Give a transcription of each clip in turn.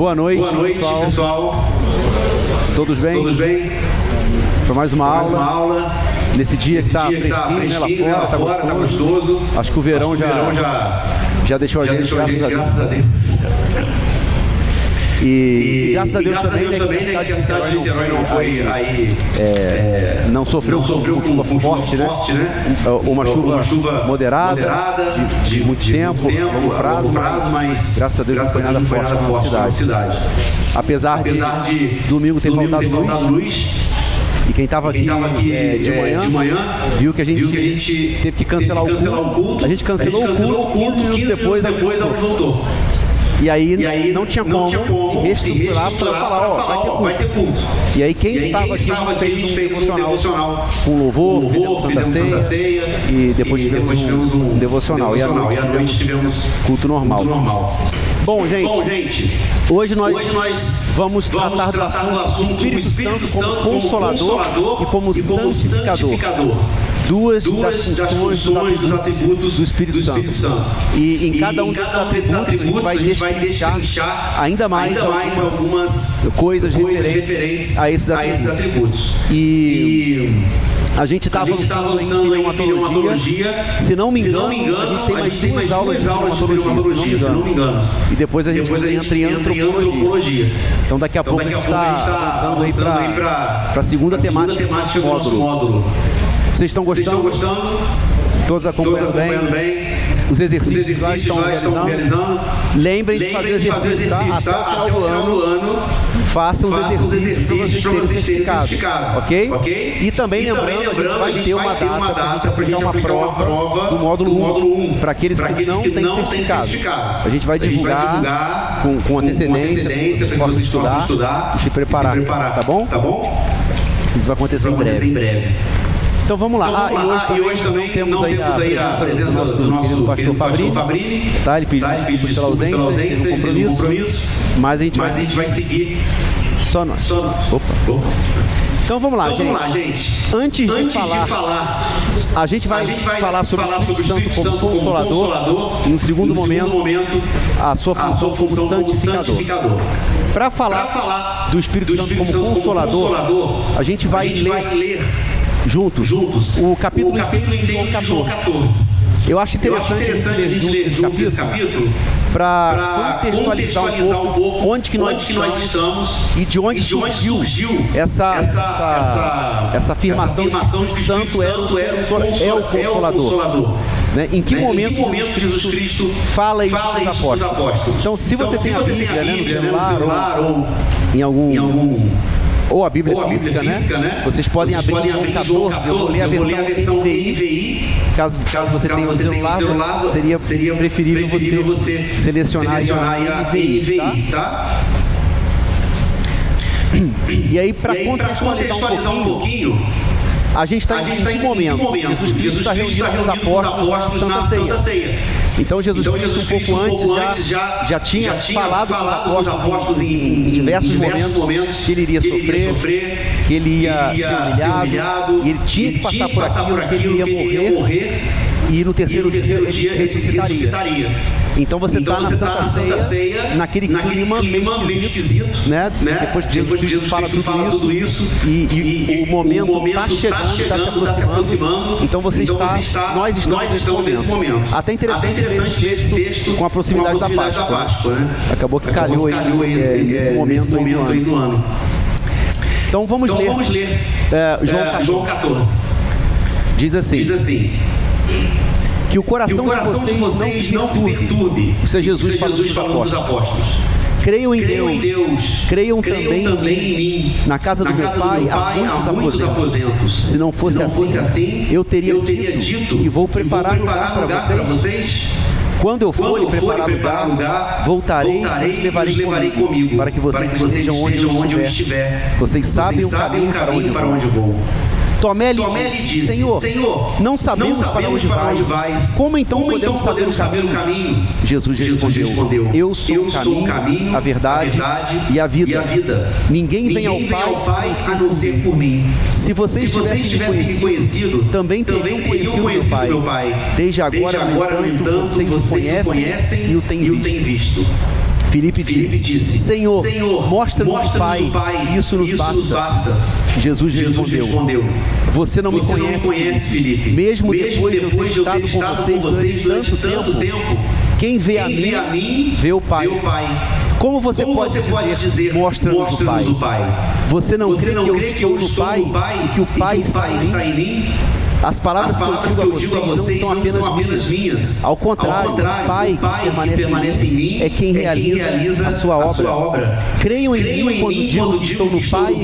Boa noite, pessoal. Todos bem? Para mais uma aula. Nesse dia que está fresquinho, né, lá fora, tá gostoso. Acho que o verão já deixou a gente, graças a Deus. E graças a Deus também, que a cidade de Niterói não foi não sofreu com chuva forte, né? Uma chuva moderada, de muito tempo, longo prazo, mas graças a Deus não foi nada forte na cidade. Apesar de domingo ter faltado luz, e quem estava aqui de manhã viu que a gente teve que cancelar o culto. A gente cancelou o culto, 15 minutos depois voltou. E aí não tinha como se reestruturar para falar, vai ter culto. E aí quem estava aqui, a gente fez um devocional com louvor, fizemos Santa Ceia, e depois tivemos um devocional. E à noite tivemos culto normal. Bom, gente, hoje nós vamos tratar do assunto do Espírito Santo como Consolador e como Santificador. Duas das funções dos atributos do Espírito Santo. E em cada um desses atributos a gente vai destrinchar ainda mais algumas coisas referentes a esses atributos. E a gente está avançando em pneumatologia. Se não me engano, a gente tem mais duas aulas de pneumatologia, se não me engano. E depois a gente entra em antropologia. Então daqui a pouco a gente está avançando aí para a segunda temática do módulo. Vocês estão gostando? Todos acompanhando bem? Os exercícios lá estão realizando? Lembrem de fazer exercícios, tá? Até o final do ano. Façam os exercícios para vocês terem certificado, ok? E também lembrando, a gente vai ter uma data para a gente aplicar uma prova do módulo 1 para aqueles que não têm certificado. A gente vai divulgar com antecedência para que vocês possam estudar e se preparar, tá bom? Isso vai acontecer em breve. Então vamos lá. E hoje também temos aí a presença do nosso pastor Fabrini. Tá? Ele pediu desculpas pela ausência, teve um compromisso. Mas a gente vai seguir só nós. Opa. Então vamos lá, gente. Antes de falar, a gente vai falar sobre o Espírito Santo como Consolador. E no segundo momento, a sua função como Santificador. Para falar do Espírito Santo como Consolador, a gente vai ler juntos o capítulo inteiro de João 14. Eu acho interessante a gente ler juntos esse capítulo para contextualizar um pouco onde que nós estamos e de onde surgiu essa afirmação de que o Espírito Santo é o Consolador. Né? Em que momento Jesus Cristo fala isso para os apóstolos? Então, se você tem a Bíblia, no celular ou em algum... ou a Bíblia física, né? Vocês podem abrir João 14, eu vou ler a versão NVI. Caso você tenha um celular, seria preferível você selecionar a NVI, tá? E aí, para contextualizar um pouquinho, a gente está em que momento? Jesus Cristo está reunindo com os apóstolos na Santa Ceia. Então Jesus Cristo um pouco antes já tinha falado com os apóstolos em diversos momentos que ele iria sofrer, que ele ia ser humilhado, e ele tinha que passar por aquilo, que ele ia morrer, e no terceiro dia ele ressuscitaria. Então você está na Santa Ceia, naquele clima meio esquisito, né? Depois que Jesus Cristo fala tudo isso, e o momento está chegando, está se aproximando. Então nós estamos nesse momento. Até interessante ler esse texto com a proximidade da Páscoa, né? Acabou que calhou aí nesse momento aí do ano. Então vamos ler João 14. Diz assim: que o coração de vocês não se perturbe. Isso é Jesus falando dos apóstolos. Creiam em Deus, creiam também em mim. Na casa do meu Pai há muitos aposentos. Se não fosse assim, eu teria dito que vou preparar lugar para vocês. Quando eu for preparar lugar, voltarei e os levarei comigo, para que vocês estejam onde eu estiver. Vocês sabem o caminho para onde vou. Tomé lhe disse: Senhor, não sabemos para onde vais. Como então podemos saber o caminho? Jesus respondeu: Eu sou o caminho, a verdade e a vida. Ninguém vem ao Pai a não ser por mim. Se vocês tivessem me conhecido, também teriam conhecido meu Pai. Desde agora, no entanto, vocês o conhecem e o têm visto. Filipe disse: Senhor, mostra-nos o Pai, isso nos basta. Jesus respondeu: Você não me conhece, Filipe. Mesmo depois de eu ter estado com vocês durante tanto tempo, quem vê a mim, vê o Pai. Como você pode dizer, mostra-nos o Pai? Você não crê que eu estou no Pai e que o Pai está em mim? As palavras que eu digo a vocês não são apenas minhas. Ao contrário, o Pai que permanece em mim é quem realiza a sua obra. Creiam em mim quando digo que estou no Pai e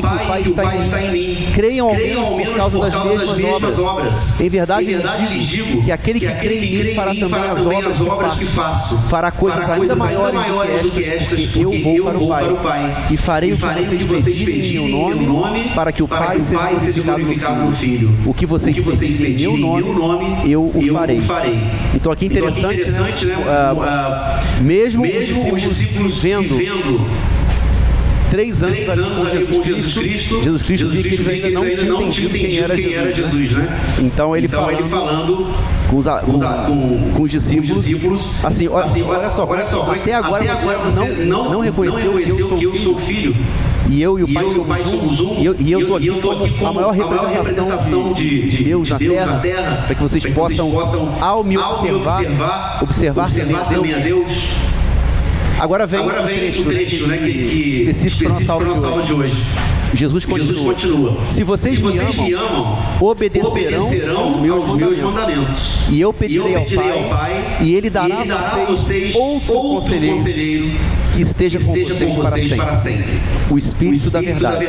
que o Pai está em mim. Creiam ao menos por causa das mesmas obras. Em verdade lhes digo que aquele que crê em mim fará também as obras que faço. Fará coisas ainda maiores do que estas, porque eu vou para o Pai. E farei o que vocês pedirem em meu nome, para que o Pai seja glorificado no Filho. O que vocês pedirem em meu nome, eu o farei. Então aqui interessante, né? Mesmo os discípulos vivendo 3 anos ali com Jesus Cristo dizia que eles ainda não tinham entendido quem era Jesus, né? Então ele falando com os discípulos, assim, olha só, até agora você não reconheceu que eu sou filho. E eu e o Pai somos um. E eu estou aqui como a maior representação de Deus na terra, para que vocês possam, ao me observar também a Deus. Agora vem o trecho, né, que específico para a nossa aula de hoje. Jesus continua: Se vocês me amam, obedecerão aos meus mandamentos. E eu pedirei ao Pai, e Ele dará a vocês outro conselheiro que esteja com vocês para sempre. O Espírito da verdade.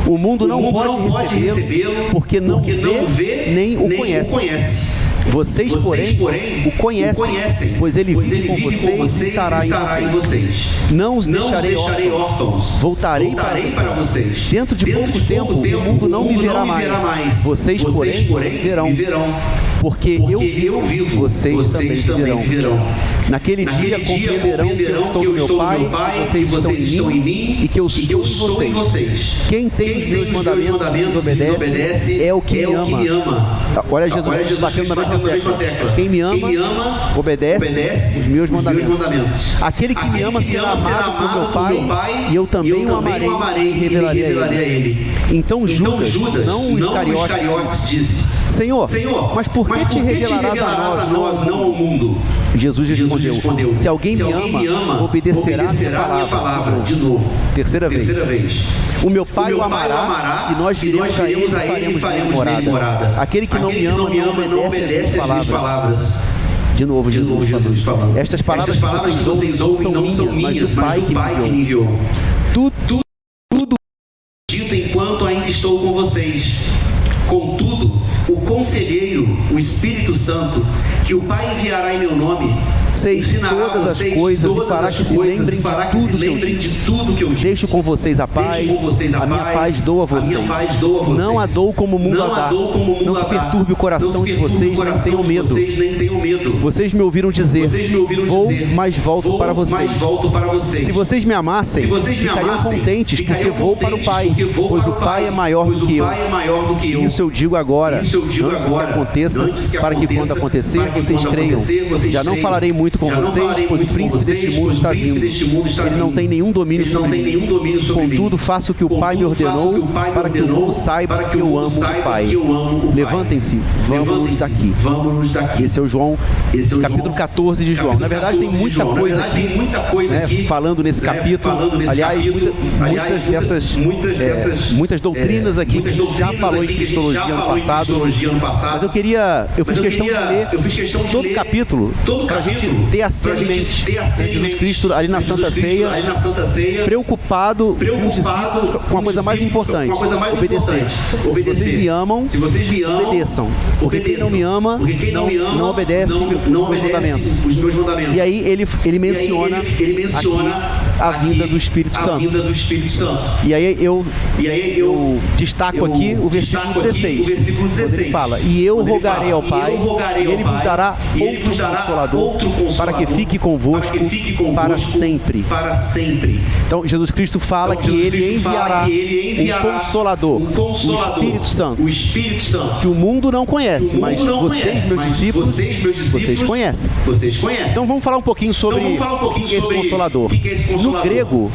O mundo não pode recebê-lo porque não vê nem o conhece. Vocês, porém, o conhecem, pois ele vive com vocês e estará em vocês. Não os deixarei órfãos, voltarei para vocês. Dentro de pouco tempo, o mundo não me verá mais. Vocês, porém, me verão. Porque eu vivo, vocês também viverão. Naquele dia compreenderão que eu estou no meu Pai, que vocês estão em mim e que eu estou em vocês. Quem tem os meus mandamentos obedece é o que me ama. Olha Jesus batendo na mesma tecla. Quem me ama obedece os meus mandamentos. Aquele que me ama será amado por meu Pai e eu também o amarei e revelarei a ele. Então Judas, não os Iscariotes, disse: Senhor, mas por que te revelarás a nós, não ao mundo? Jesus respondeu: Se alguém me ama, obedecerá a minha palavra. De novo. Terceira vez. O meu Pai o amará e nós viremos a ele e faremos morada. Aquele que não me ama não obedece às minhas palavras. De novo, Jesus falando. Estas palavras que vocês ouvem não são minhas, mas do Pai que me enviou. Tudo dito enquanto ainda estou com vocês. Contudo, o Conselheiro, o Espírito Santo, que o Pai enviará em meu nome, ensinará todas as coisas e fará que se lembrem de tudo que eu disse. Deixo com vocês a paz, a minha paz dou a vocês. Não a dou como o mundo a dá. Não se perturbe o coração de vocês, nem tenham medo. Vocês me ouviram dizer: vou, mas volto para vocês. Se vocês me amassem, ficariam contentes, porque vou para o Pai, pois o Pai é maior do que eu. Isso eu digo agora, antes que aconteça, para que quando acontecer, vocês creiam. Já não falarei muito com vocês, pois o príncipe deste mundo está vindo. Ele não tem nenhum domínio sobre mim. Contudo, faço o que o Pai me ordenou, para que o mundo saiba que eu amo o Pai. Levantem-se, vamos daqui. Esse é o João, capítulo 14 de João. Na verdade, tem muita coisa aqui, falando nesse capítulo. Aliás, muitas doutrinas aqui que a gente já falou em Cristologia ano passado. Mas eu fiz questão de ler todo o capítulo, para a gente ter a cena em mente. Jesus Cristo ali na Santa Ceia, preocupado com os discípulos, com a coisa mais importante: obedecer. Se vocês me amam, obedeçam. Porque quem não me ama, não obedece os meus mandamentos. E aí ele menciona aqui a vinda do Espírito Santo. E aí eu destaco aqui o versículo 16. Quando ele fala: e eu rogarei ao Pai, e ele vos dará outro Consolador, para que fique convosco para sempre. Então Jesus Cristo fala que ele enviará um Consolador, o Espírito Santo, que o mundo não conhece, mas vocês, meus discípulos, vocês conhecem. Então vamos falar um pouquinho sobre o que é esse Consolador. No grego,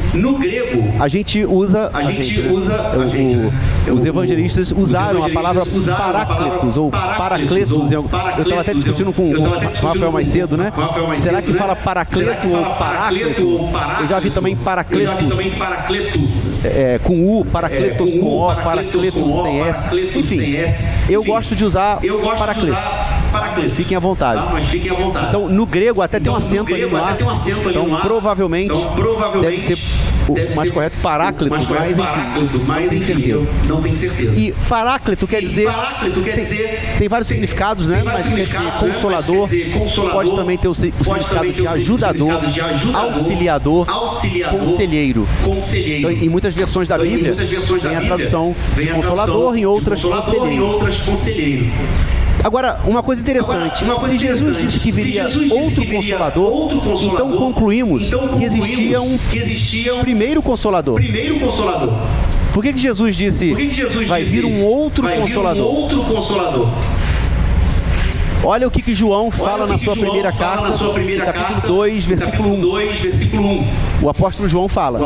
a gente usa, os evangelistas usaram a palavra Paráclitos ou Paracletos. Eu estava até discutindo com o Rafael mais cedo, né? Será que fala Paracleto ou Paráclito? Eu já vi também Paracletos com U, Paracletos com O, Paracletos sem S. Enfim, eu gosto de usar Paracleto. Fiquem à vontade. Então, no grego até tem um acento ali no ar. Então, provavelmente deve ser o mais correto Paráclito, mas enfim, não tenho certeza. E Paráclito quer dizer, tem vários significados, né? Mas quer dizer Consolador, pode também ter o significado de ajudador, auxiliador, conselheiro. Então, em muitas versões da Bíblia tem a tradução de Consolador, em outras conselheiro. Agora, uma coisa interessante, se Jesus disse que viria outro Consolador, então concluímos que existia um primeiro Consolador. Por que Jesus disse vai vir um outro Consolador? Olha o que João fala na sua primeira carta, capítulo 2, versículo 1. O apóstolo João fala: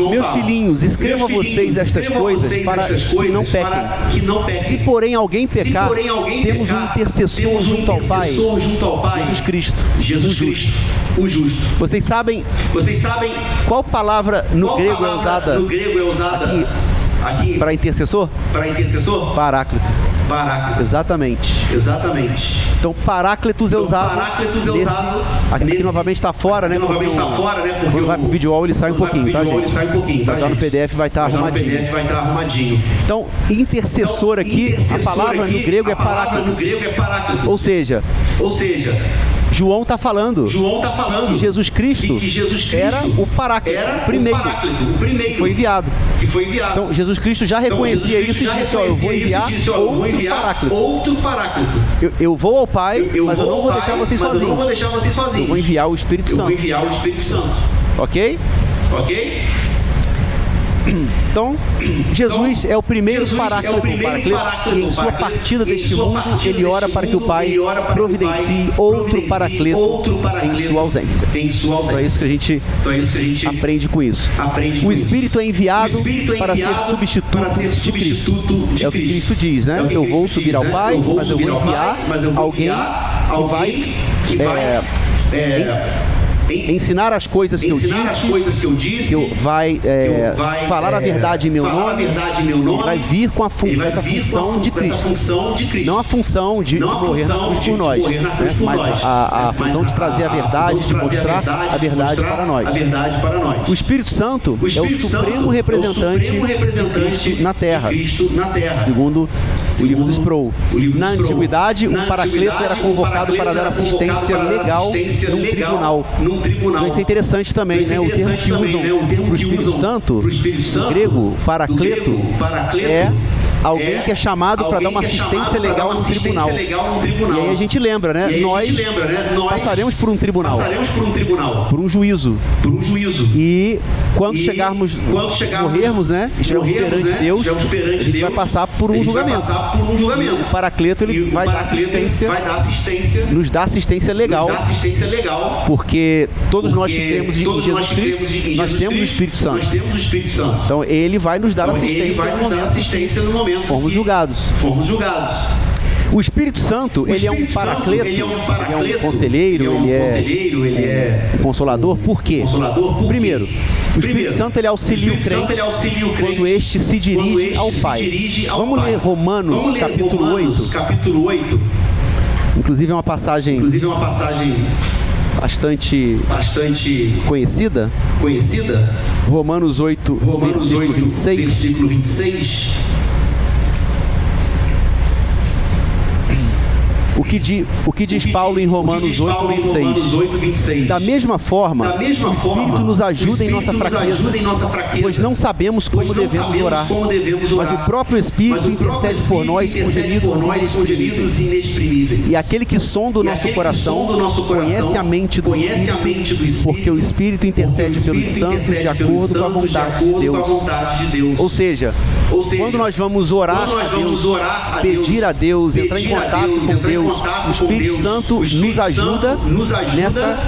meus filhinhos, escrevo a vocês estas coisas para que não pequem. Se porém alguém pecar, temos um intercessor junto ao Pai, Jesus Cristo, o justo. Vocês sabem qual palavra no grego é usada aqui para intercessor? Paráclito. Exatamente. Então, Paráclitos é usado aqui novamente está fora, né? Quando vai pro vídeo wall ele sai um pouquinho, tá, gente? Já no PDF vai estar arrumadinho. Então, intercessor aqui, a palavra no grego é Paráclitos. Ou seja, João está falando que Jesus Cristo era o Paráclito, o primeiro que foi enviado. Então, Jesus Cristo já reconhecia isso e disse: eu vou enviar outro Paráclito. Eu vou ao Pai, mas eu não vou deixar vocês sozinhos. Eu vou enviar o Espírito Santo. Ok? Então, Jesus é o primeiro Paráclito, e em sua partida deste mundo, ele ora para que o Pai providencie outro Paracleto em sua ausência. Então é isso que a gente aprende com isso. O Espírito é enviado para ser substituto de Cristo. É o que Cristo diz, né? Eu vou subir ao Pai, mas eu vou enviar alguém que vai ensinar as coisas que eu disse, que vai falar a verdade em meu nome, ele vai vir com essa função de Cristo. Não a função de morrer na cruz por nós, né? Mas a função de trazer a verdade, de mostrar a verdade para nós. O Espírito Santo é o supremo representante de Cristo na Terra, segundo o livro do Sproul. Na antiguidade, o Paracleto era convocado para dar assistência legal num tribunal. Então isso é interessante também, né? O termo que usam para o Espírito Santo, no grego, Paracleto, é alguém que é chamado para dar uma assistência legal no tribunal. E aí a gente lembra, né? Nós passaremos por um tribunal, por um juízo. E quando morrermos, né? Estivermos perante Deus, a gente vai passar por um julgamento. O Paracleto, ele vai dar assistência, nos dá assistência legal, porque todos nós que cremos em Jesus Cristo, nós temos o Espírito Santo. Então ele vai nos dar assistência no momento formos julgados. O Espírito Santo, ele é um Paracleto, ele é um conselheiro, ele é um consolador. Por quê? Primeiro, o Espírito Santo, ele auxilia o crente quando este se dirige ao Pai. Vamos ler Romanos, capítulo 8. Inclusive é uma passagem bastante conhecida. Romanos 8, versículo 26. O que diz Paulo em Romanos 8:26? Da mesma forma, o Espírito nos ajuda em nossa fraqueza, pois não sabemos como devemos orar, mas o próprio Espírito intercede por nós com gemidos inexprimíveis. E aquele que sonda o nosso coração conhece a mente do Espírito, porque o Espírito intercede pelos santos de acordo com a vontade de Deus. Ou seja, quando nós vamos orar a Deus, pedir a Deus, entrar em contato com Deus, o Espírito Santo nos ajuda nessa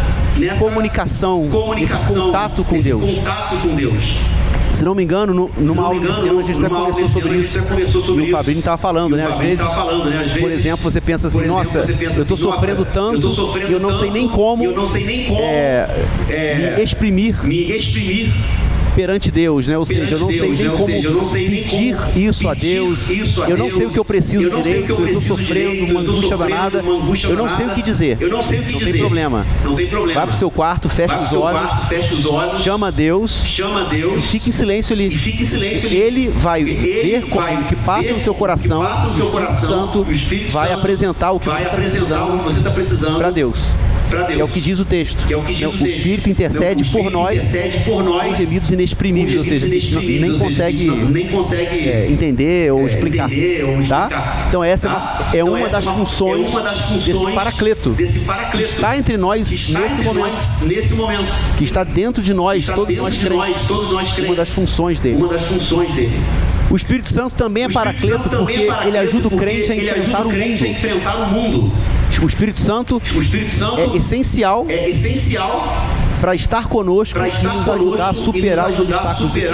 comunicação, nesse contato com Deus. Se não me engano, numa aula desse ano a gente até conversou sobre isso. E o Fabrício estava falando, né? Às vezes, por exemplo, você pensa assim, nossa, eu estou sofrendo tanto e eu não sei nem como me exprimir perante Deus, né? Ou seja, eu não sei nem como pedir isso a Deus, eu não sei o que eu preciso direito, eu estou sofrendo uma angústia danada, eu não sei o que dizer. Não tem problema. Vai para o seu quarto, fecha os olhos, chama Deus e fica em silêncio ali. Ele vai ver o que passa no seu coração, o Espírito Santo vai apresentar o que você está precisando para Deus. É o que diz o texto. O Espírito intercede por nós com gemidos inexprimíveis, ou seja, a gente nem consegue entender ou explicar. Tá? Então essa é uma das funções desse Paracleto, que está entre nós nesse momento, que está dentro de nós, todos nós crentes, uma das funções dele. O Espírito Santo também é Paracleto porque ele ajuda o crente a enfrentar o mundo. O Espírito Santo é essencial para estar conosco e nos ajudar a superar os obstáculos desse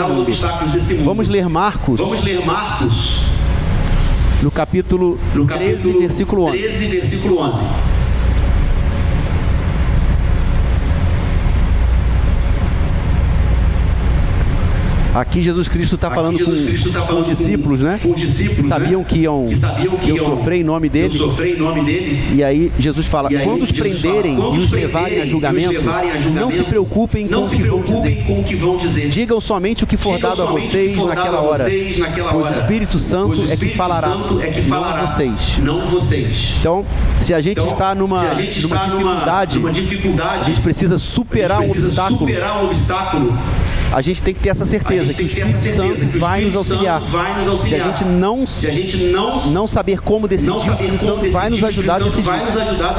mundo. Vamos ler Marcos no capítulo 13, versículo 11. Aqui Jesus Cristo está falando com os discípulos, né? Que sabiam que iam sofrer em nome dele. E aí Jesus fala, quando os prenderem e os levarem a julgamento, não se preocupem com o que vão dizer. Digam somente o que for dado a vocês naquela hora, pois o Espírito Santo é que falará, não vocês. Então, se a gente está numa dificuldade, a gente precisa superar um obstáculo. A gente tem que ter essa certeza que o Espírito Santo vai nos auxiliar. Se a gente não saber como decidir, o Espírito Santo vai nos ajudar a decidir.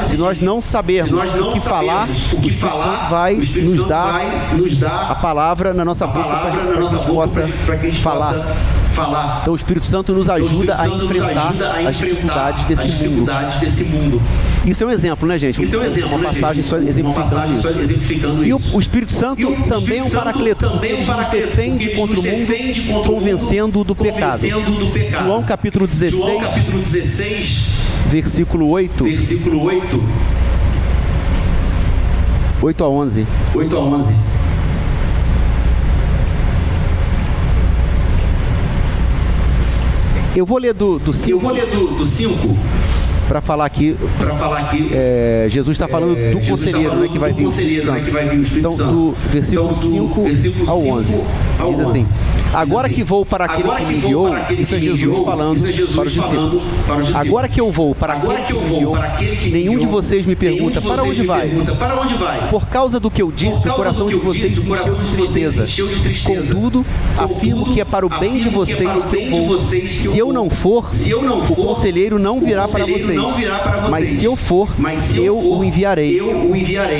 Se nós não sabermos o que falar, o Espírito Santo vai nos dar a palavra na nossa boca para que a gente possa falar. Então o Espírito Santo nos ajuda a enfrentar as dificuldades desse mundo. Isso é um exemplo, né, gente? Uma passagem só exemplificando isso. E o Espírito Santo também é um Paracleto, porque ele nos defende contra o mundo, convencendo-o do pecado. João capítulo 16, versículo 8. 8 a 11. Eu vou ler do 5 para falar aqui. Jesus está falando do conselheiro, né, que vai vir o Espírito Santo. Então, do versículo 5 ao 11, diz assim: agora que vou para aquele que me enviou, isso é Jesus falando para os discípulos. Agora que eu vou para aquele que me enviou, nenhum de vocês me pergunta, para onde vais? Por causa do que eu disse, o coração de vocês se encheu de tristeza. Contudo, afirmo que é para o bem de vocês que eu vou. Se eu não for, o conselheiro não virá para vocês. Mas se eu for, eu o enviarei.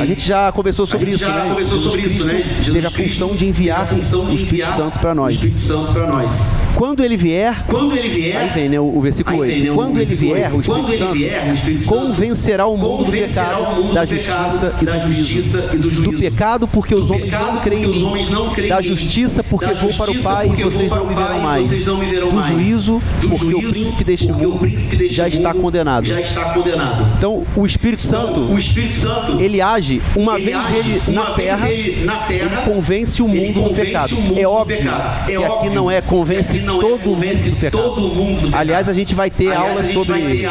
A gente já conversou sobre isso, né? Jesus Cristo teve a função de enviar o Espírito Santo para nós. Quando ele vier, aí vem, né, o versículo 8. Quando ele vier, o Espírito Santo convencerá o mundo do pecado, da justiça e do juízo. Do pecado, porque os homens não creem em mim. Da justiça, porque vou para o Pai e vocês não me verão mais. Do juízo, porque o príncipe deste mundo já está condenado. Então, o Espírito Santo, ele age, uma vez ele na terra, ele convence o mundo do pecado. É óbvio que aqui não é convence todo mundo do pecado. Aliás, a gente vai ter aulas sobre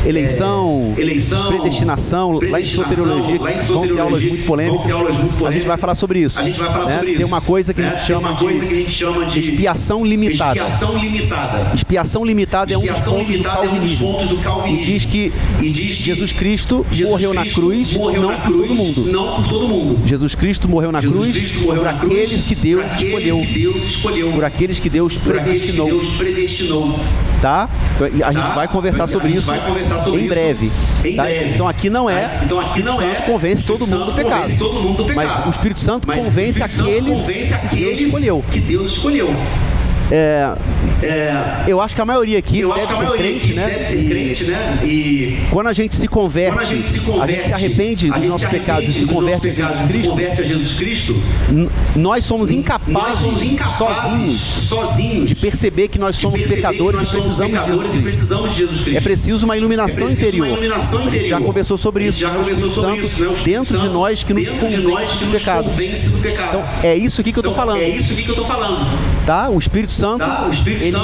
eleição, predestinação, lá em soteriologia, vão ser aulas muito polêmicas. A gente vai falar sobre isso. Tem uma coisa que a gente chama de expiação limitada. Expiação limitada é um dos pontos do calvinismo. E diz que Jesus Cristo morreu na cruz não por todo mundo. Jesus Cristo morreu na cruz por aqueles que Deus escolheu, por aqueles que Deus predestinou. Tá? A gente vai conversar sobre isso em breve. Tá? Então aqui não é o Espírito Santo convence todo mundo do pecado, mas o Espírito Santo convence aqueles que Deus escolheu. Eu acho que a maioria aqui deve ser crente, né? E quando a gente se converte, a gente se arrepende dos nossos pecados e se converte a Jesus Cristo, nós somos incapazes sozinhos de perceber que nós somos pecadores e precisamos de Jesus Cristo. É preciso uma iluminação interior. A gente já conversou sobre isso. O Espírito Santo dentro de nós que nos convence do pecado. Então, é isso aqui que eu estou falando. Tá? O Espírito Santo, ele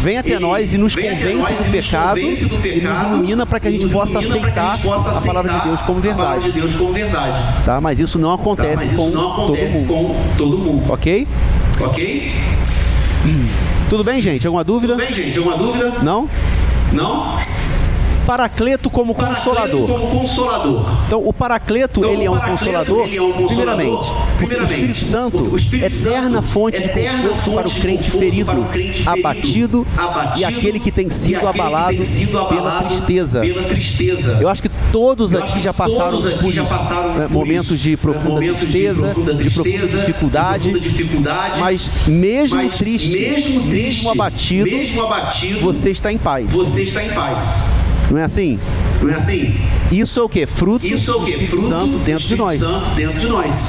vem até nós e nos convence do pecado e nos ilumina para que a gente possa aceitar a palavra de Deus como verdade. Tá? Mas isso não acontece com todo mundo. Ok? Tudo bem, gente? Alguma dúvida? Não? Paracleto como consolador. Então, o Paracleto, ele é um consolador, primeiramente, porque o Espírito Santo é eterna fonte de conforto para o crente ferido, abatido e aquele que tem sido abalado pela tristeza. Eu acho que todos aqui já passaram por isso, momentos de profunda tristeza, de profunda dificuldade, mas mesmo triste, mesmo abatido, você está em paz. Não é assim? Isso é o quê? Fruto do Espírito Santo dentro de nós.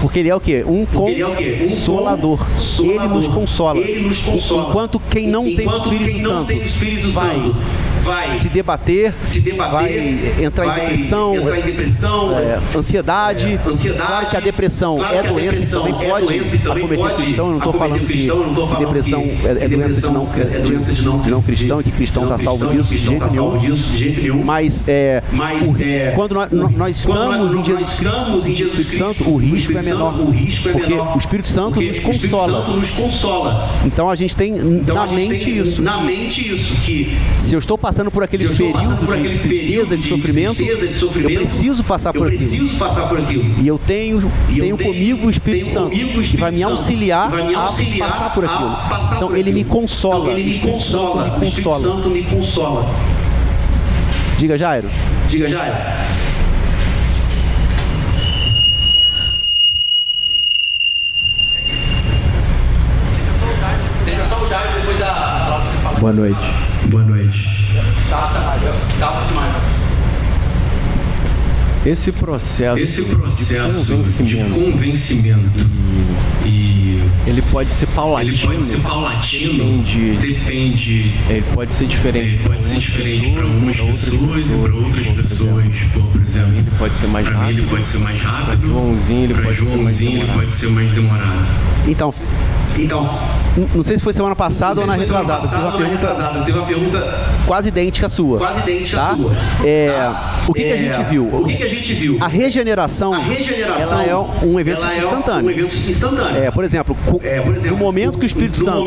Porque ele é o quê? Um consolador. Ele nos consola. Enquanto quem não tem o Espírito Santo vai se debater, vai entrar em depressão, ansiedade. Claro que a depressão é doença, também pode acometer cristão. Eu não estou falando que depressão é doença de não cristão e que cristão está salvo disso, de jeito nenhum. Mas quando nós estamos em Jesus Cristo, o Espírito Santo, o risco é menor, porque o Espírito Santo nos consola. Então a gente tem na mente isso, que se eu estou passando por aquele período de tristeza, de sofrimento, eu preciso passar por aquilo. E eu tenho comigo o Espírito Santo, que vai me auxiliar a passar por aquilo. Então ele me consola, o Espírito Santo me consola. Diga, Jairo. Deixa só o Jairo, depois a Cláudia fala. Boa noite. Tá demais. Esse processo de convencimento ele pode ser paulatino, depende, pode ser diferente para umas pessoas e para outras pessoas. Por exemplo, ele pode ser mais rápido, para Joãozinho ele pode ser mais demorado. Então, não sei se foi semana passada ou na retrasada. Teve uma pergunta quase idêntica à sua. Tá? O que a gente viu? A regeneração, ela é um evento instantâneo. Por exemplo, no momento que o Espírito Santo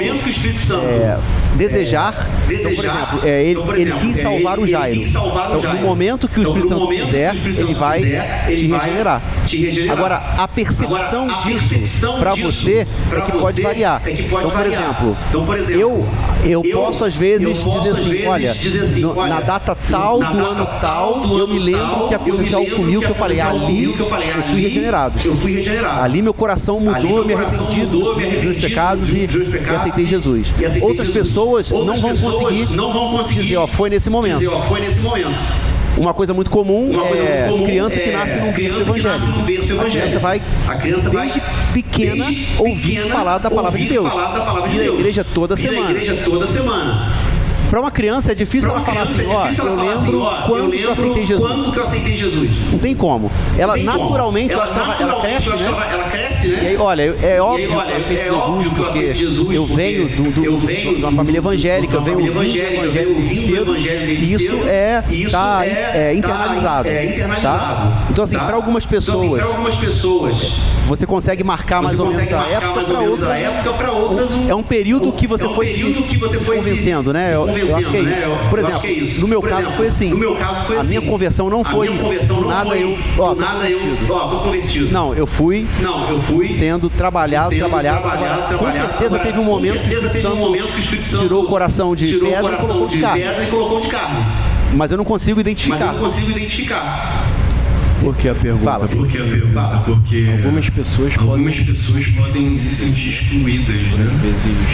desejar, então, por exemplo, ele quis salvar o Jairo. Então, no momento que o Espírito Santo quiser, ele vai te regenerar. Agora, a percepção disso para você é que pode variar. Então, por exemplo, eu posso às vezes dizer assim, olha, na data tal do ano tal, eu me lembro que aconteceu algo comigo que eu falei, ali eu fui regenerado. Ali meu coração mudou, eu me arrependi dos meus pecados e aceitei Jesus. Outras pessoas não vão conseguir dizer, foi nesse momento. Uma coisa muito comum é criança que nasce num berço evangélico. A criança vai, desde pequena, ouvir falar da palavra de Deus. Ir à igreja toda semana. Para uma criança é difícil ela falar assim, ó, eu lembro quando eu aceitei Jesus. Não tem como. Ela naturalmente, eu acho que ela cresce, né? E aí, olha, é óbvio que eu aceito Jesus, porque eu venho de uma família evangélica, eu venho ouvindo o evangelho desde cedo, e isso está internalizado. Tá? Então, assim, para algumas pessoas, você consegue marcar mais ou menos a época, para outras é um período que você foi se convencendo, né? Eu acho que é isso. Por exemplo, no meu caso foi assim. A minha conversão não foi do nada eu tô convertido. Não, eu fui sendo trabalhado. Com certeza teve um momento que o Espírito Santo tirou o coração de pedra e colocou de carne. Mas eu não consigo identificar. Por que a pergunta? Fala. Porque algumas pessoas podem se sentir excluídas, né?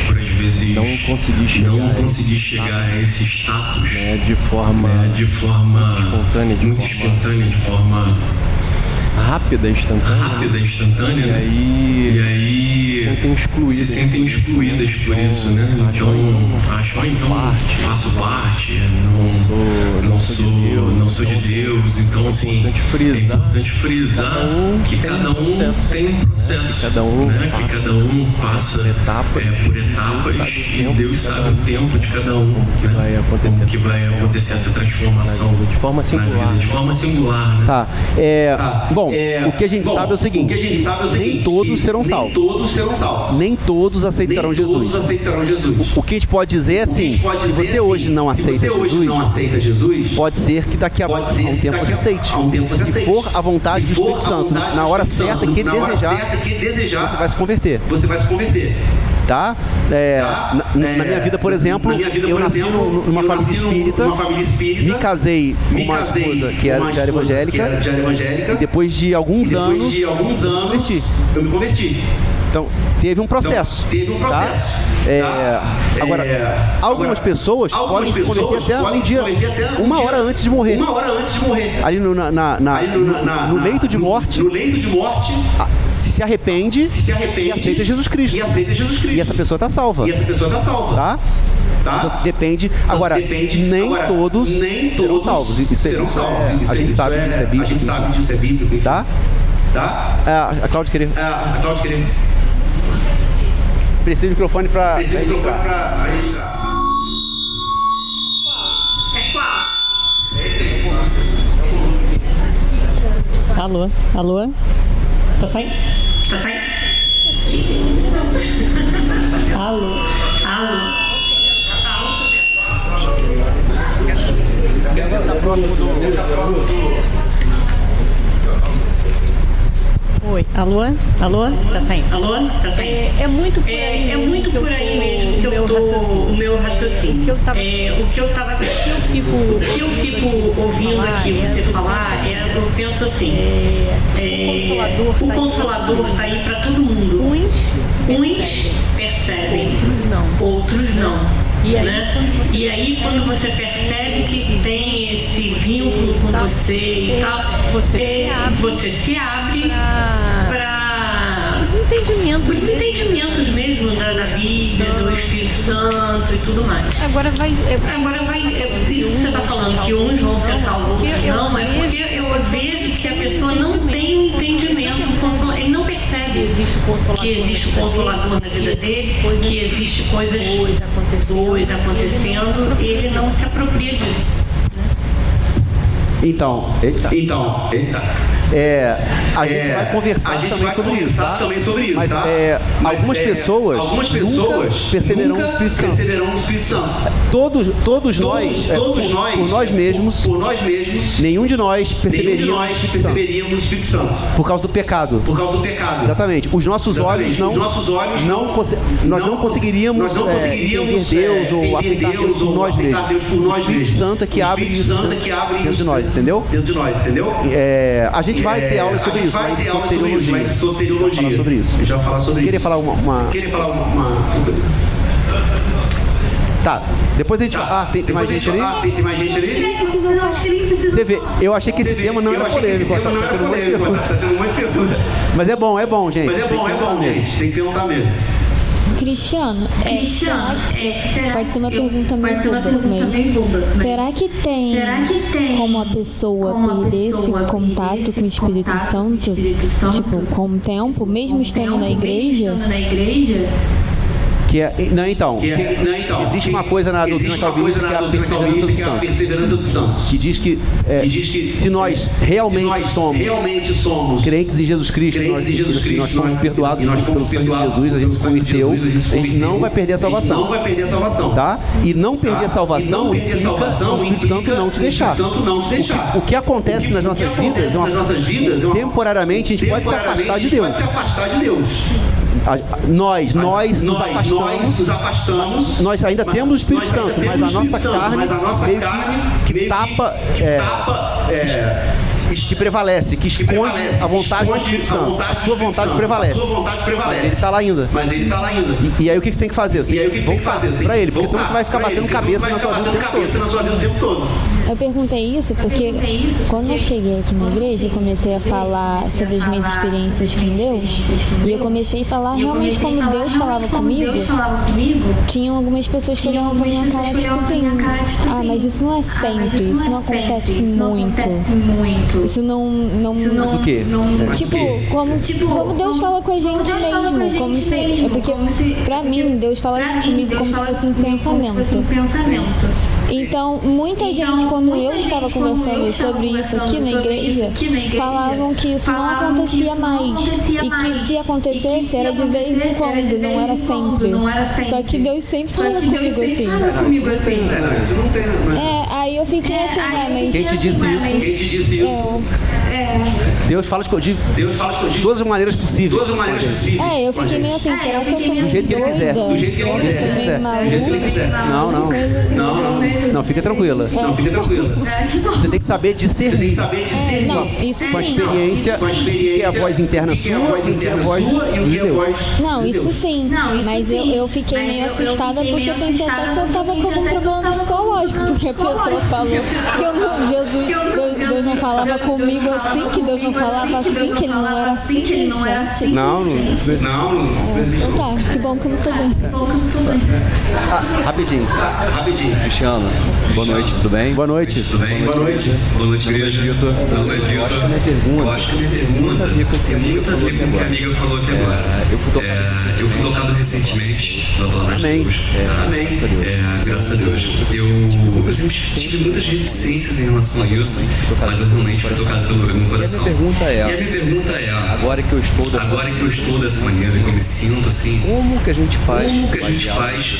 Por às vezes não conseguir chegar a esse status, né? de forma muito espontânea, de forma rápida, instantânea, e aí se sentem excluídas por isso, né? Então faço parte, não sou de Deus, então assim, é importante frisar que cada um tem um processo, que cada um passa por etapas, e Deus sabe o tempo de cada um, como que vai acontecer essa transformação de forma singular, né? Tá. Bom, o que a gente sabe é o seguinte: nem todos serão salvos. Nem todos aceitarão Jesus. O que a gente pode dizer é assim: se você hoje não aceita Jesus, pode ser que daqui a um tempo você aceite. Se for a vontade do Espírito Santo, na hora certa que ele desejar, você vai se converter. Tá? Na minha vida, por exemplo, eu nasci numa família espírita, me casei com uma esposa que era evangélica, e depois de alguns anos eu me converti. Então, teve um processo. Tá? Agora, algumas pessoas podem se converter até uma hora antes de morrer. Ali no leito de morte, se arrepende e aceita Jesus Cristo. E essa pessoa está salva. Tá? Então, depende. Agora, nem todos serão salvos. A gente sabe disso, é bíblico. Tá? A Cláudia queria. Precisa de microfone para registrar. É qual? É esse aí. Alô? Tá saindo? Alô? Tá próximo do... Oi, alô? Tá saindo? É muito por aí mesmo que o meu raciocínio. O que eu fico ouvindo aqui você falar, eu penso assim, o Consolador está aí para todo mundo. Uns percebem, outros não. E aí quando você percebe que tem esse vínculo com você e tal, você se abre para os entendimentos mesmo da Bíblia, do Espírito Santo e tudo mais. Agora vai isso que você está falando, que uns vão ser salvos, outros não, é porque eu vejo que a pessoa não tem um entendimento, ele não percebe que existe o Consolador na vida dele, que existe coisas boas acontecendo, ele não se apropria disso. Então, a gente vai conversar também sobre isso, tá? Mas algumas pessoas nunca perceberão o Espírito Santo. Todos nós, por nós mesmos, nenhum de nós perceberíamos o Espírito Santo. Por causa do pecado. Exatamente. Os nossos olhos nós não conseguiríamos entender Deus ou aceitar Deus por nós mesmos. O Espírito Santo é que abre isso dentro de nós, entendeu? A gente vai ter aulas sobre isso, mas soteriologia. A gente vai falar sobre isso. Queria falar uma... Tá, depois a gente... tem mais gente ali? Você vê, eu achei que esse tema não era polêmico. Tá sendo mais pergunta. Mas é bom, gente. Tem que perguntar mesmo. Cristiano, pode ser uma pergunta meio boba, mas será que tem como a pessoa perder esse contato com o Espírito Santo, tipo, com o tempo, mesmo estando na igreja? Existe uma coisa na doutrina calvinista que é a perseverança do santo, que diz que se nós realmente somos crentes em Jesus Cristo, nós fomos perdoados pelo sangue de Jesus, a gente se converteu, a gente não vai perder a salvação, tá? E não perder a salvação implica o Espírito Santo não te deixar. O que acontece nas nossas vidas temporariamente a gente pode se afastar de Deus. Nós nos afastamos, nós ainda temos o Espírito Santo, mas a nossa carne meio que tapa, que prevalece, que esconde a vontade do Espírito Santo. A sua vontade prevalece. Mas ele está lá ainda. E aí o que você tem que fazer? Você tem que voltar para ele, porque senão você vai ficar batendo cabeça na sua vida o tempo todo. Eu perguntei isso porque quando eu cheguei aqui na igreja, eu comecei a falar sobre as minhas experiências com Deus, e eu comecei a falar realmente como Deus falava comigo. Tinham algumas pessoas que olhavam pra minha cara, tipo assim, mas isso não é sempre, isso não acontece muito. Isso não o quê? Tipo, como Deus fala com a gente mesmo, como se, porque pra mim Deus fala comigo como se fosse um pensamento. Então, muita gente, quando eu estava conversando sobre isso aqui na igreja, falavam que isso não acontecia mais. E que se acontecesse, era de vez em quando, não era sempre. Só que Deus sempre falou comigo assim. Isso não tem, aí eu fiquei assim, mas... Quem te disse isso? Deus fala de todas as maneiras possíveis. Eu fiquei meio assim, será que eu tô muito do jeito que ele quiser. Não, fica tranquila. Você tem que saber discernir. Isso sim. Com a experiência, que é a voz interna sua e a voz de Deus. Não, isso sim. Mas eu fiquei meio assustada porque eu pensei até que eu tava com algum problema psicológico, porque a pessoa falou que Deus não falava comigo assim, que Deus não falava assim, que ele não era assim. Não. Então tá, que bom que eu não sou bem. Rapidinho. Cristiano, boa noite, tudo bem? Boa noite. Boa noite, igreja. Vitor. Eu acho que a minha pergunta tem muito a ver com o que a amiga falou aqui agora. Eu fui tocado recentemente na palavra de Deus. Amém. Graças a Deus. Eu sempre tive muitas resistências em relação a isso, mas eu realmente fui tocado pelo meu coração. E a minha pergunta é, agora que eu estou dessa maneira, que eu me sinto assim, como que a gente faz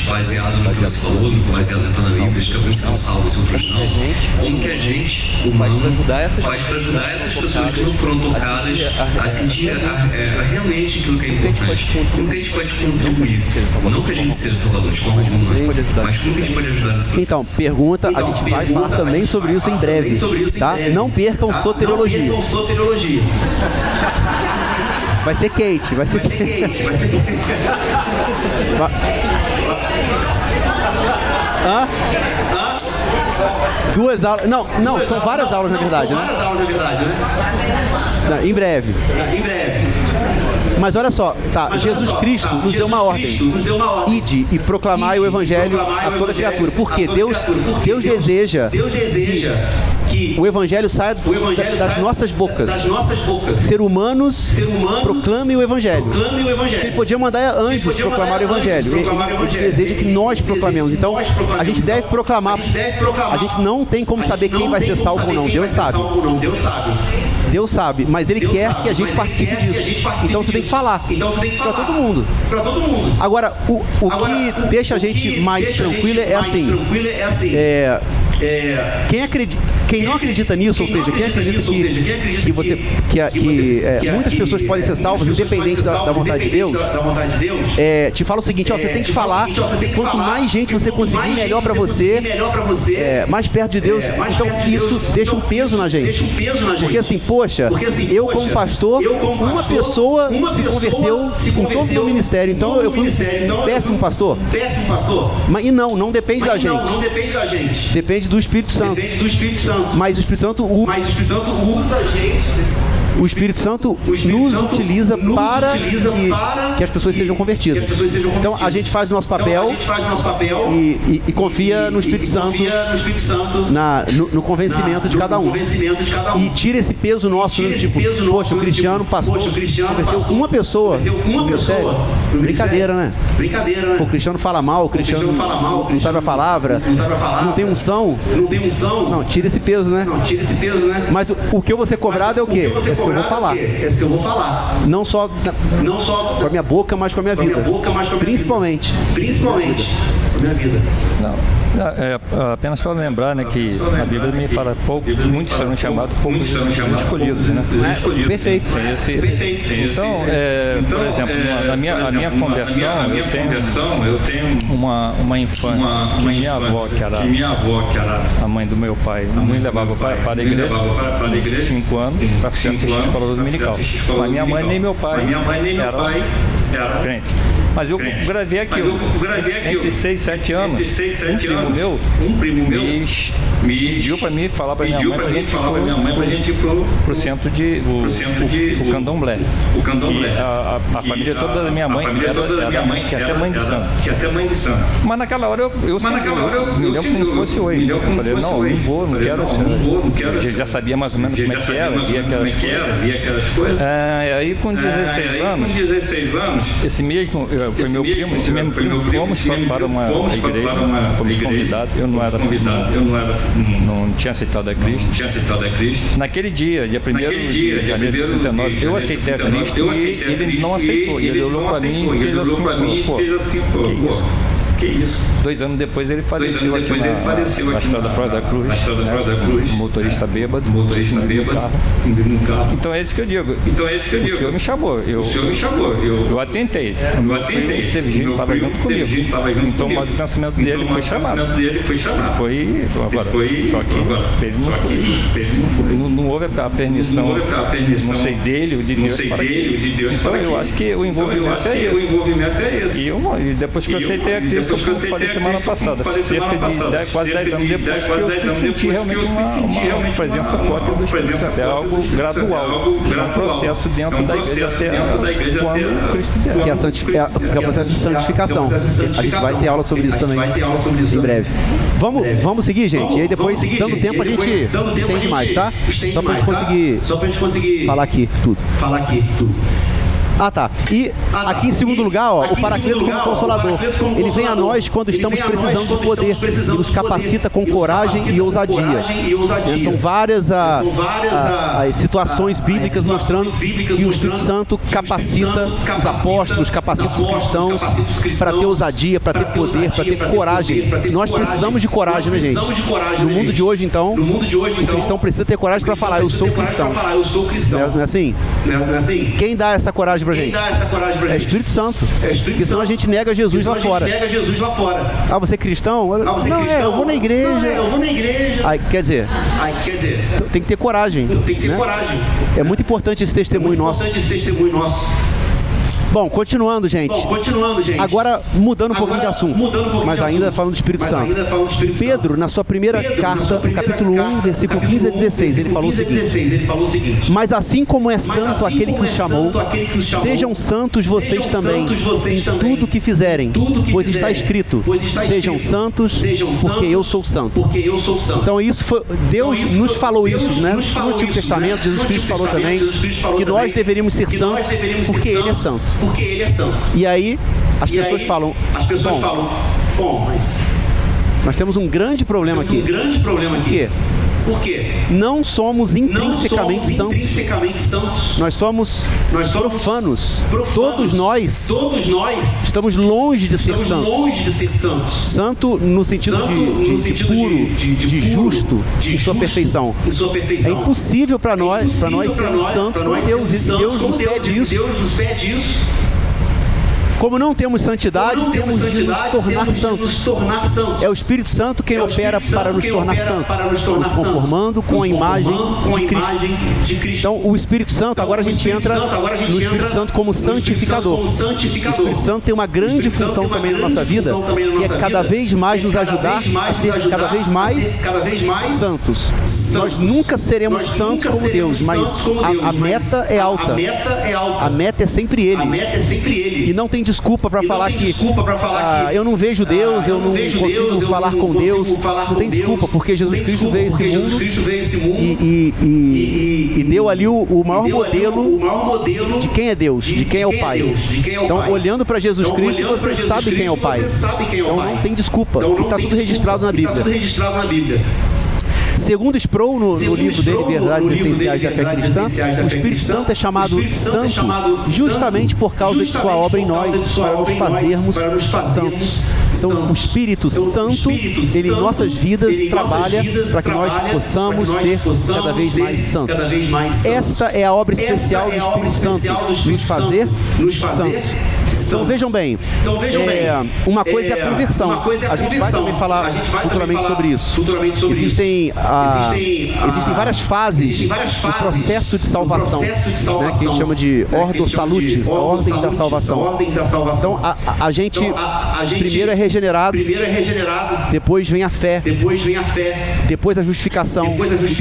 baseado no que você falou, baseado na Bíblia, que alguns são salvos e outros não, como que a gente faz para ajudar essas pessoas que não foram tocadas a sentir realmente aquilo que é importante? Como que a gente pode contribuir? Não que a gente seja salvador de forma alguma, mas como que a gente pode ajudar essas pessoas? Então, pergunta, a gente vai falar também sobre isso em breve, tá? Não percam soteriologia. Vai ser quente. Duas aulas. Não, são várias aulas na verdade, né? Em breve. Mas olha só, Jesus Cristo nos deu uma ordem. Ide e proclamai o Evangelho a toda criatura. Porque Deus deseja que o Evangelho saia das nossas bocas. Ser humanos proclamem o Evangelho. Ele podia mandar anjos proclamar o Evangelho. Ele deseja que nós proclamemos. Então, a gente deve proclamar. A gente não tem como saber quem vai ser salvo ou não. Deus sabe, mas Ele quer que a gente participe disso. Então você tem que falar para todo mundo. Agora, o que deixa a gente mais tranquilo é assim. Quem não acredita nisso, ou seja, quem acredita que muitas pessoas podem ser salvas independente da vontade de Deus, te fala o seguinte, você tem que falar, quanto mais gente você conseguir, melhor para você, mais perto de Deus. Então isso deixa um peso na gente. Porque assim, poxa, eu como pastor, uma pessoa se converteu em todo o meu ministério, então eu fui um péssimo pastor. Mas não depende da gente. Depende do Espírito Santo. Mas o Espírito Santo usa a gente O Espírito Santo nos utiliza para que as pessoas sejam convertidas. Então a gente faz o nosso papel e confia no Espírito Santo no convencimento de cada um. E tira esse peso nosso, tipo, poxa, o Cristiano, pastor, converteu uma pessoa no ministério. Brincadeira, né? O Cristiano fala mal, o Cristiano não sabe a palavra, não tem unção. Não, tira esse peso, né? Mas o que eu vou ser cobrado é o quê? É se eu vou falar. Não só com a minha boca, mas com a minha vida. Principalmente. Com a minha vida. Apenas para lembrar, né, que a Bíblia me fala muitos serão chamados, poucos escolhidos, né? Perfeito. Então, por exemplo, a minha conversão, eu tenho uma infância que minha avó, que era a mãe do meu pai, me levava para a igreja 5 anos para assistir a escola dominical. Mas minha mãe nem meu pai era crente. Mas eu gravei aquilo. Entre 6 e 7 anos, um primo meu me pediu para mim falar para minha mãe para a gente ir pro centro de o Candomblé. A família toda da minha mãe tinha até mãe de santo. Mas naquela hora eu me lembro como fosse hoje. Eu falei, não quero assim. Eu já sabia mais ou menos como é que era, via aquelas coisas. Aí com 16 anos, esse mesmo foi meu primo, fomos para uma igreja, fomos convidados, eu não tinha aceitado a Cristo. Naquele dia 1º de janeiro de 59, eu aceitei a Cristo e ele não aceitou. Ele olhou para mim e fez assim, que isso? 2 anos depois ele faleceu aqui na estrada fora da Cruz, né? Motorista bêbado, no carro. Então é isso que eu digo. O Senhor me chamou. Eu atentei. O meu primo teve gente que estava junto comigo. Então o modo de pensamento dele foi chamado. Só que ele não foi. Não houve a permissão, não sei dele ou de Deus para aquilo. Então eu acho que o envolvimento é esse. E depois que eu aceitei a Cristo, eu falei semana passada, cerca de quase 10 anos depois, que eu senti realmente uma presença forte do Espírito Santo. É algo gradual, é um processo dentro da igreja até quando Cristo vier. Que é o processo de santificação. A gente vai ter aula sobre isso também em breve. Vamos seguir, gente? E aí depois, dando tempo, a gente estende mais, tá? Só pra gente conseguir falar aqui tudo. Ah, tá. E aqui em segundo lugar, o Paracleto como Consolador. Ele vem a nós quando estamos precisando de poder e nos capacita com coragem e ousadia. São várias as situações bíblicas mostrando que o Espírito Santo capacita os apóstolos, capacita os cristãos para ter ousadia, para ter poder, para ter coragem. Nós precisamos de coragem, né, gente? No mundo de hoje, então, o cristão precisa ter coragem para falar, eu sou cristão. Não é assim? Quem dá essa coragem pra gente? É o Espírito Santo. Porque senão a gente nega Jesus lá fora. Ah, você é cristão? Eu vou na igreja. Quer dizer, tem que ter coragem. É muito importante esse testemunho nosso. Bom, continuando, gente. Agora, mudando um pouquinho de assunto, mas ainda falando do Espírito Santo. Pedro, na sua primeira carta, capítulo 1, versículo 15 a 16, ele falou o seguinte: mas assim como é santo aquele que os chamou, sejam santos vocês também em tudo que fizerem, pois está escrito, sejam santos, porque eu sou santo. Então isso foi, Deus nos falou isso, né? No Antigo Testamento, Jesus Cristo falou também que nós deveríamos ser santos porque Ele é santo. E aí as pessoas falam, mas nós temos um grande problema aqui. Por quê? Não somos intrinsecamente santos. Nós somos profanos. Todos nós estamos longe de ser santos. Santo no sentido de puro, de justo, em sua perfeição. É impossível para nós sermos santos como Deus. E Deus nos pede isso. Como não temos santidade, temos de nos tornar santos. É o Espírito Santo quem opera para nos tornar santos, nos conformando com a imagem de Cristo. Então, o Espírito Santo, agora a gente entra no Espírito Santo como santificador. O Espírito Santo tem uma grande função também na nossa vida, que é cada vez mais nos ajudar a ser cada vez mais santos. Nós nunca seremos santos como Deus, mas a meta é alta. A meta é sempre Ele. E não tem desculpa para falar que eu não vejo Deus, eu não consigo falar com Deus. Não tem desculpa, porque Jesus Cristo veio a esse mundo e deu ali o maior modelo de quem é Deus, de quem é o Pai. Então, olhando para Jesus Cristo, você sabe quem é o Pai. Então, não tem desculpa. E está tudo registrado na Bíblia. Segundo Sproul, no livro dele, Verdades Essenciais da Fé Cristã, o Espírito Santo é chamado santo justamente por causa de sua obra em nós, para nos fazermos santos. Então, o Espírito Santo, ele em nossas vidas trabalha para que nós possamos ser cada vez mais santos. Esta é a obra especial do Espírito Santo, nos fazer santos. Então vejam bem, uma coisa é a conversão. A gente vai também falar futuramente sobre isso. Existem várias fases no processo de salvação, né, que a gente chama de Ordo Salutis, a ordem da salvação. Então a gente primeiro é regenerado, depois vem a fé, depois a justificação, e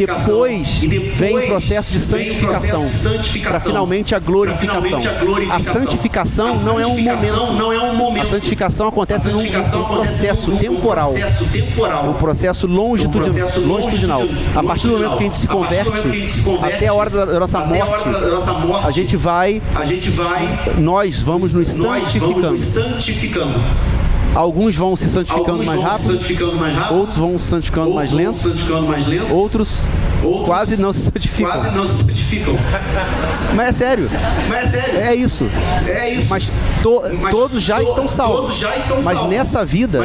depois vem o processo de santificação, para finalmente a glorificação. A santificação não é um momento. A santificação acontece num processo temporal, um processo longitudinal. A partir do momento que a gente se converte, até a hora da nossa morte, nós vamos nos santificando. Alguns vão se santificando mais rápido, outros vão se santificando mais lento, outros quase não se santificam. Mas é sério. É isso. Mas todos já estão salvos. Mas nessa vida...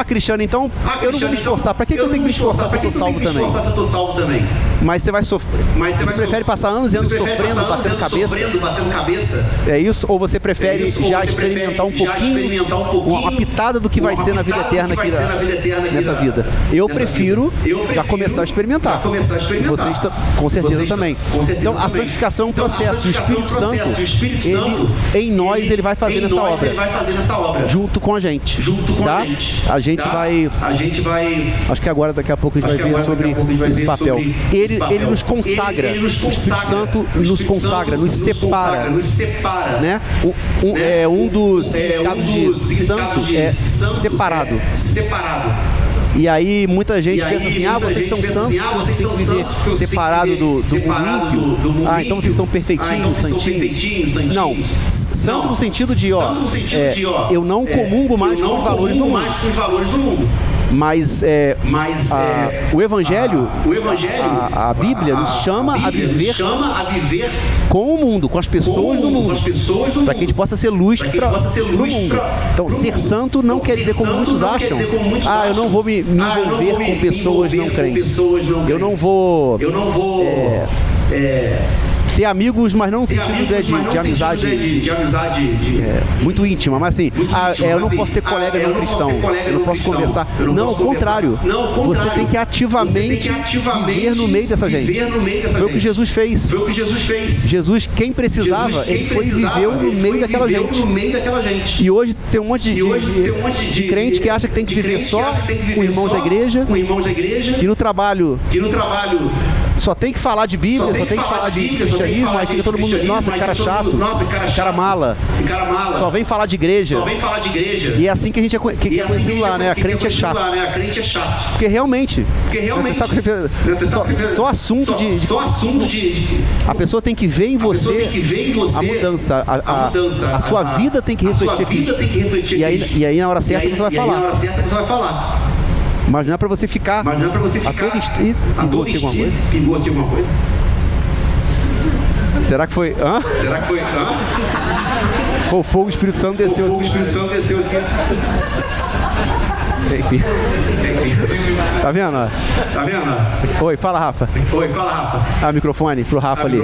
Cristiano, então eu não vou me esforçar. Para que eu tenho que me esforçar se eu estou salvo também? Mas você vai sofrer. Você prefere passar anos e anos sofrendo, batendo cabeça? É isso? Ou você prefere já experimentar um pouquinho, uma pitada do que vai ser na vida eterna aqui nessa vida? Eu prefiro já começar a experimentar. E vocês com certeza também. Então a santificação é um processo. O Espírito Santo, em nós, ele vai fazer essa obra. Junto com a gente. Tá? A gente vai... Acho que agora, daqui a pouco, a gente vai ver sobre esse papel. Ele nos consagra. O Espírito Santo nos consagra, nos separa. Né? Um dos significados de santo é separado. E aí muita gente pensa assim, vocês são santos, vocês têm que viver separado do mundo ímpio. Então vocês são perfeitinhos, santinhos. Não, santo no sentido de, eu não comungo mais com os valores do mundo. Mas o Evangelho, a Bíblia nos chama a viver com o mundo, com as pessoas do mundo, para que a gente possa ser luz para o mundo. Então, ser santo não quer dizer, como muitos acham, eu não vou me envolver com pessoas não crentes. Eu não vou ter amigos, mas não no sentido de amizade muito íntima, mas assim, eu não posso ter colega não cristão, eu não posso conversar. Não, ao contrário, você tem que ativamente viver no meio dessa gente. Foi o que Jesus fez. Jesus, quem precisava, ele foi e viveu no meio daquela gente. E hoje tem um monte de crente que acha que tem que viver só com irmãos da igreja, que no trabalho só tem que falar de Bíblia, só tem que falar de cristianismo, aí fica todo mundo, nossa, cara chato, cara mala, só vem falar de igreja. E é assim que a gente é conhecido lá, né? A crente é chato. Porque realmente, você tá só assunto de... A pessoa tem que ver em você a mudança, a sua vida tem que refletir Cristo. E aí na hora certa você vai falar. Mas não é pra você ficar. A todo instante. Pingou aqui alguma coisa? Será que foi? Pô, o fogo do Espírito Santo desceu aqui. Enfim. Tá vendo? Oi, fala, Rafa. Microfone pro Rafa ali.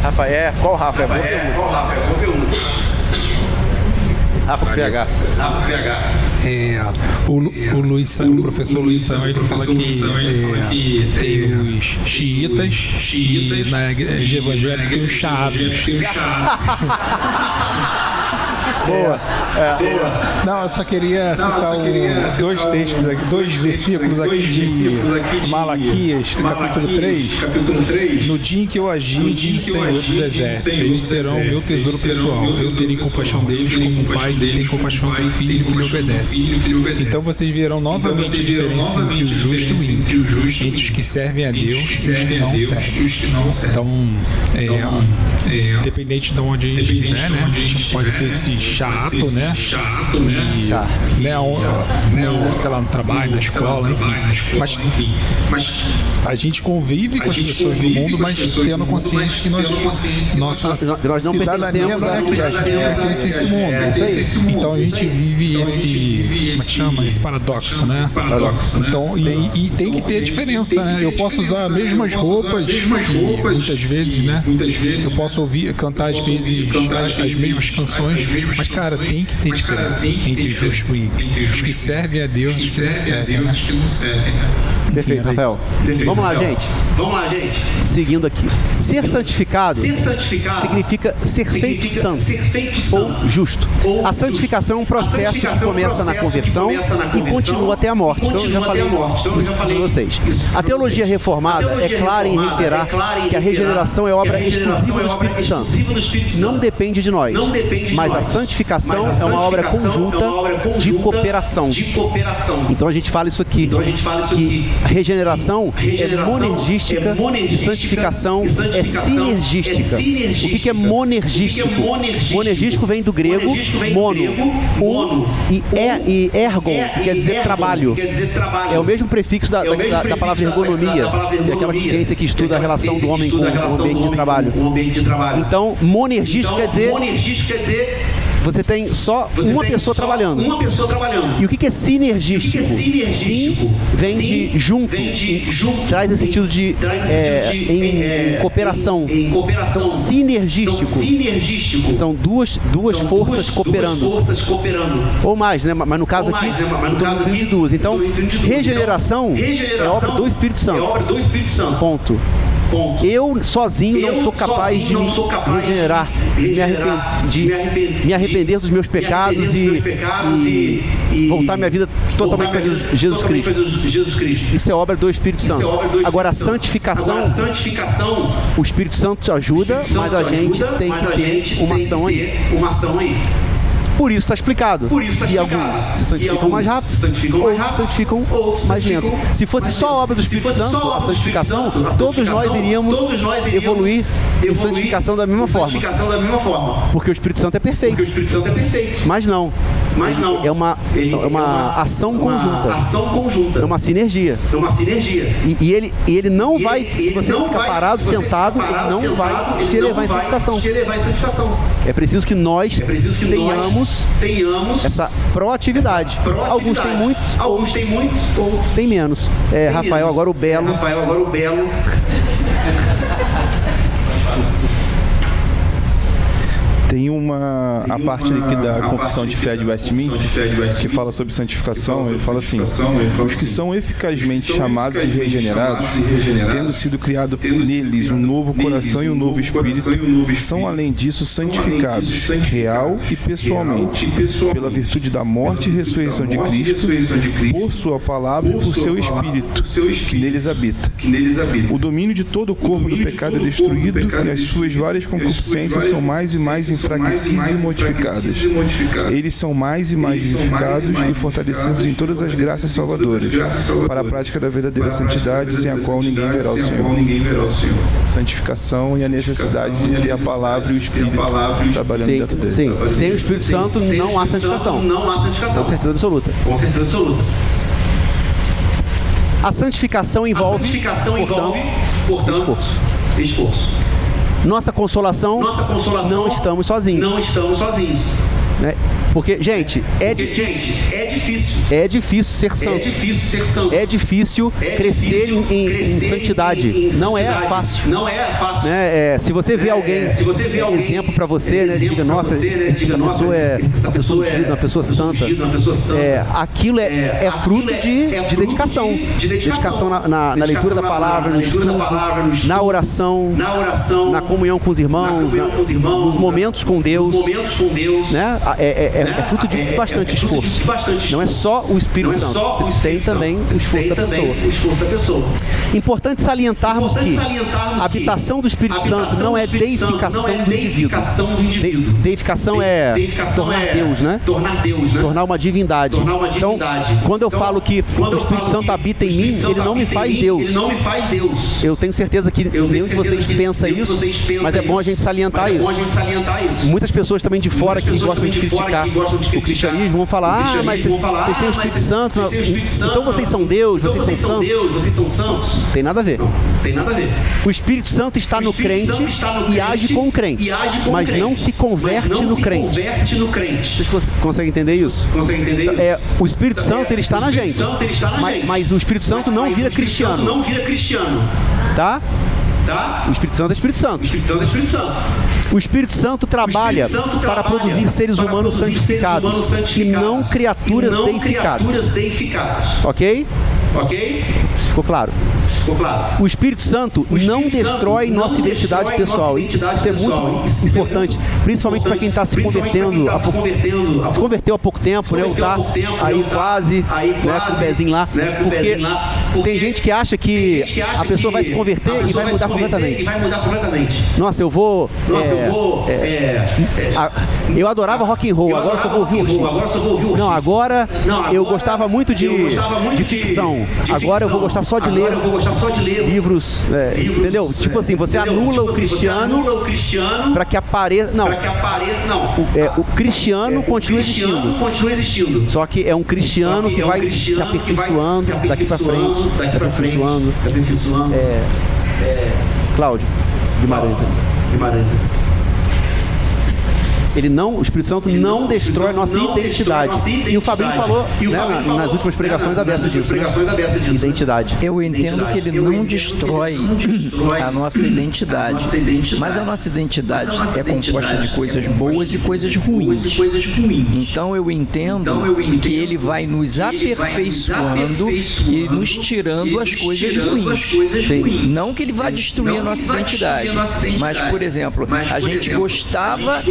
Rafael, qual Rafa? Qual Rafa? Vou ver um. Rafa com PH. O professor Luiz Samuel, ele fala que tem os xiitas e na igreja evangélica tem os chaados. Boa. Não, eu só queria citar dois textos aqui, 2 versículos aqui de Malaquias, capítulo 3. No dia em que eu agir, diz o Senhor dos Exércitos, eles serão o meu tesouro pessoal. Eu terei compaixão deles como um pai tem compaixão do filho que lhe obedece. Então vocês verão novamente a diferença entre o justo e o ímpio, entre os que servem a Deus e os que não servem. Então, independente de onde a gente estiver, né? A gente pode ser esse chato, né? Sei lá, no trabalho, na escola, enfim. Mas a gente convive com as pessoas do mundo, mas tendo consciência que nossa cidadania não é aqui, a gente não pertence a esse mundo. Então a gente vive esse paradoxo, né? Então, e tem que ter diferença, né? Eu posso usar as mesmas roupas, muitas vezes, né? Eu posso cantar às vezes as mesmas canções, mas, cara, tem que ter diferença entre justo e ímpio. Os que servem a Deus e os que não servem, né? Perfeito, Rafael. Vamos lá, gente. Seguindo aqui. Ser santificado significa ser feito santo ou justo. A santificação é um processo que começa na conversão e continua até a morte. Então, eu já falei isso para vocês. A teologia reformada é clara em reiterar que a regeneração é obra exclusiva do Espírito Santo. Não depende de nós, mas a santificação é uma obra conjunta de cooperação. Então a gente fala isso aqui, que a regeneração é monergística e santificação é sinergística. O que é monergístico? Monergístico vem do grego mono, e ergon, que quer dizer trabalho. É o mesmo prefixo da palavra ergonomia, que é aquela ciência que estuda a relação do homem com o ambiente de trabalho. Então, monergístico quer dizer você tem só uma pessoa trabalhando. E o que é sinergístico? Sim vem de junto, traz esse sentido de em cooperação. Então, sinergístico são duas forças cooperando. Ou mais, né? Mas no caso aqui, estou me referindo de duas. Então, regeneração é obra do Espírito Santo. Ponto. Eu sozinho não sou capaz de me regenerar, de me arrepender dos meus pecados e voltar minha vida totalmente para Jesus Cristo. Isso é obra do Espírito Santo. Agora, a santificação, o Espírito Santo ajuda, mas a gente tem que ter uma ação aí. Por isso está explicado. E alguns se santificam mais rápido, outros se santificam mais lentos. Se fosse só a obra do Espírito Santo, a santificação, todos nós iríamos evoluir em santificação da mesma forma. Porque o Espírito Santo é perfeito. Mas não. É uma ação conjunta. É uma sinergia. E ele não vai, se você ficar parado, sentado, ele não vai te levar em santificação. É preciso que nós tenhamos essa proatividade. Alguns têm muitos, outros têm menos. Rafael, agora o Belo. Tem a parte aqui da Confissão de Fé de Westminster que fala sobre santificação. Ele fala assim: os que são eficazmente chamados e regenerados, tendo sido criado neles um novo coração e um novo espírito, são além disso santificados, real e pessoalmente, pela virtude da morte e ressurreição de Cristo, por sua palavra e por seu espírito, que neles habita. O domínio de todo o corpo do pecado é destruído e as suas várias concupiscências são mais e mais enfraquecidas e mortificadas. Eles são mais e mais vivificados e fortalecidos em todas as graças salvadoras, para a prática da verdadeira santidade, sem a qual ninguém verá o Senhor. Santificação e a necessidade de ter a palavra e o Espírito trabalhando dentro dele. Sim, sem o Espírito Santo não há santificação. Com certeza absoluta. A santificação envolve, portanto, esforço. Nossa consolação, não estamos sozinhos. Né? Porque, gente, é difícil É difícil ser santo. É difícil crescer em santidade. Não é fácil. Né? Se você vê alguém, exemplo para você, né? Diga, nossa, essa pessoa é uma pessoa ungida, uma pessoa santa. Aquilo é fruto de dedicação. Dedicação na leitura da palavra, no estudo, na oração, na comunhão com os irmãos, nos momentos com Deus. Né? É fruto de bastante esforço. Não é só o Espírito Santo. Você tem também o esforço da pessoa. Importante salientarmos que a habitação do Espírito Santo não é deificação do indivíduo. Deificação é tornar Deus, né? Tornar uma divindade. Então, quando eu falo que o Espírito Santo habita em mim, ele não me faz Deus. Eu tenho certeza que nenhum de vocês pensa isso, mas é bom a gente salientar isso. Muitas pessoas também de fora que gostam de criticar o cristianismo vão falar, mas vocês têm o Espírito Santo, então vocês são Deus, vocês são santos. Tem nada a ver. O Espírito Santo está no crente e age com o crente, mas não se converte no crente. Vocês conseguem entender isso? O Espírito Santo ele está na gente, mas o Espírito Santo não vira cristiano. Tá? O Espírito Santo é Espírito Santo. O Espírito Santo trabalha para produzir seres humanos santificados e não criaturas deificadas. Ok? Ficou claro? O Espírito Santo não destrói nossa identidade pessoal. Isso é muito importante, principalmente para quem está se convertendo, se converteu há pouco tempo, né? Ou está aí quase, né, com o pezinho lá. Porque tem gente que acha que a pessoa vai se converter e vai mudar completamente. Nossa, eu vou... eu adorava rock and roll, agora só vou ouvir o Não, agora eu gostava muito de ficção. Agora eu vou gostar só de ler livros, entendeu? Tipo assim, você anula o cristiano para que apareça. Não. O cristiano continua existindo. Só que é um cristiano que vai se aperfeiçoando daqui para frente, se aperfeiçoando. Cláudio Guimarães. O Espírito Santo não destrói nossa identidade. E o Fabinho falou, né, nas últimas pregações abertas disso. Identidade. Eu entendo que ele não destrói a nossa identidade, mas a nossa identidade é composta de coisas boas e coisas ruins. Então eu entendo que ele vai nos aperfeiçoando e nos tirando as coisas ruins. Não que ele vá destruir a nossa identidade, mas, por exemplo, a gente gostava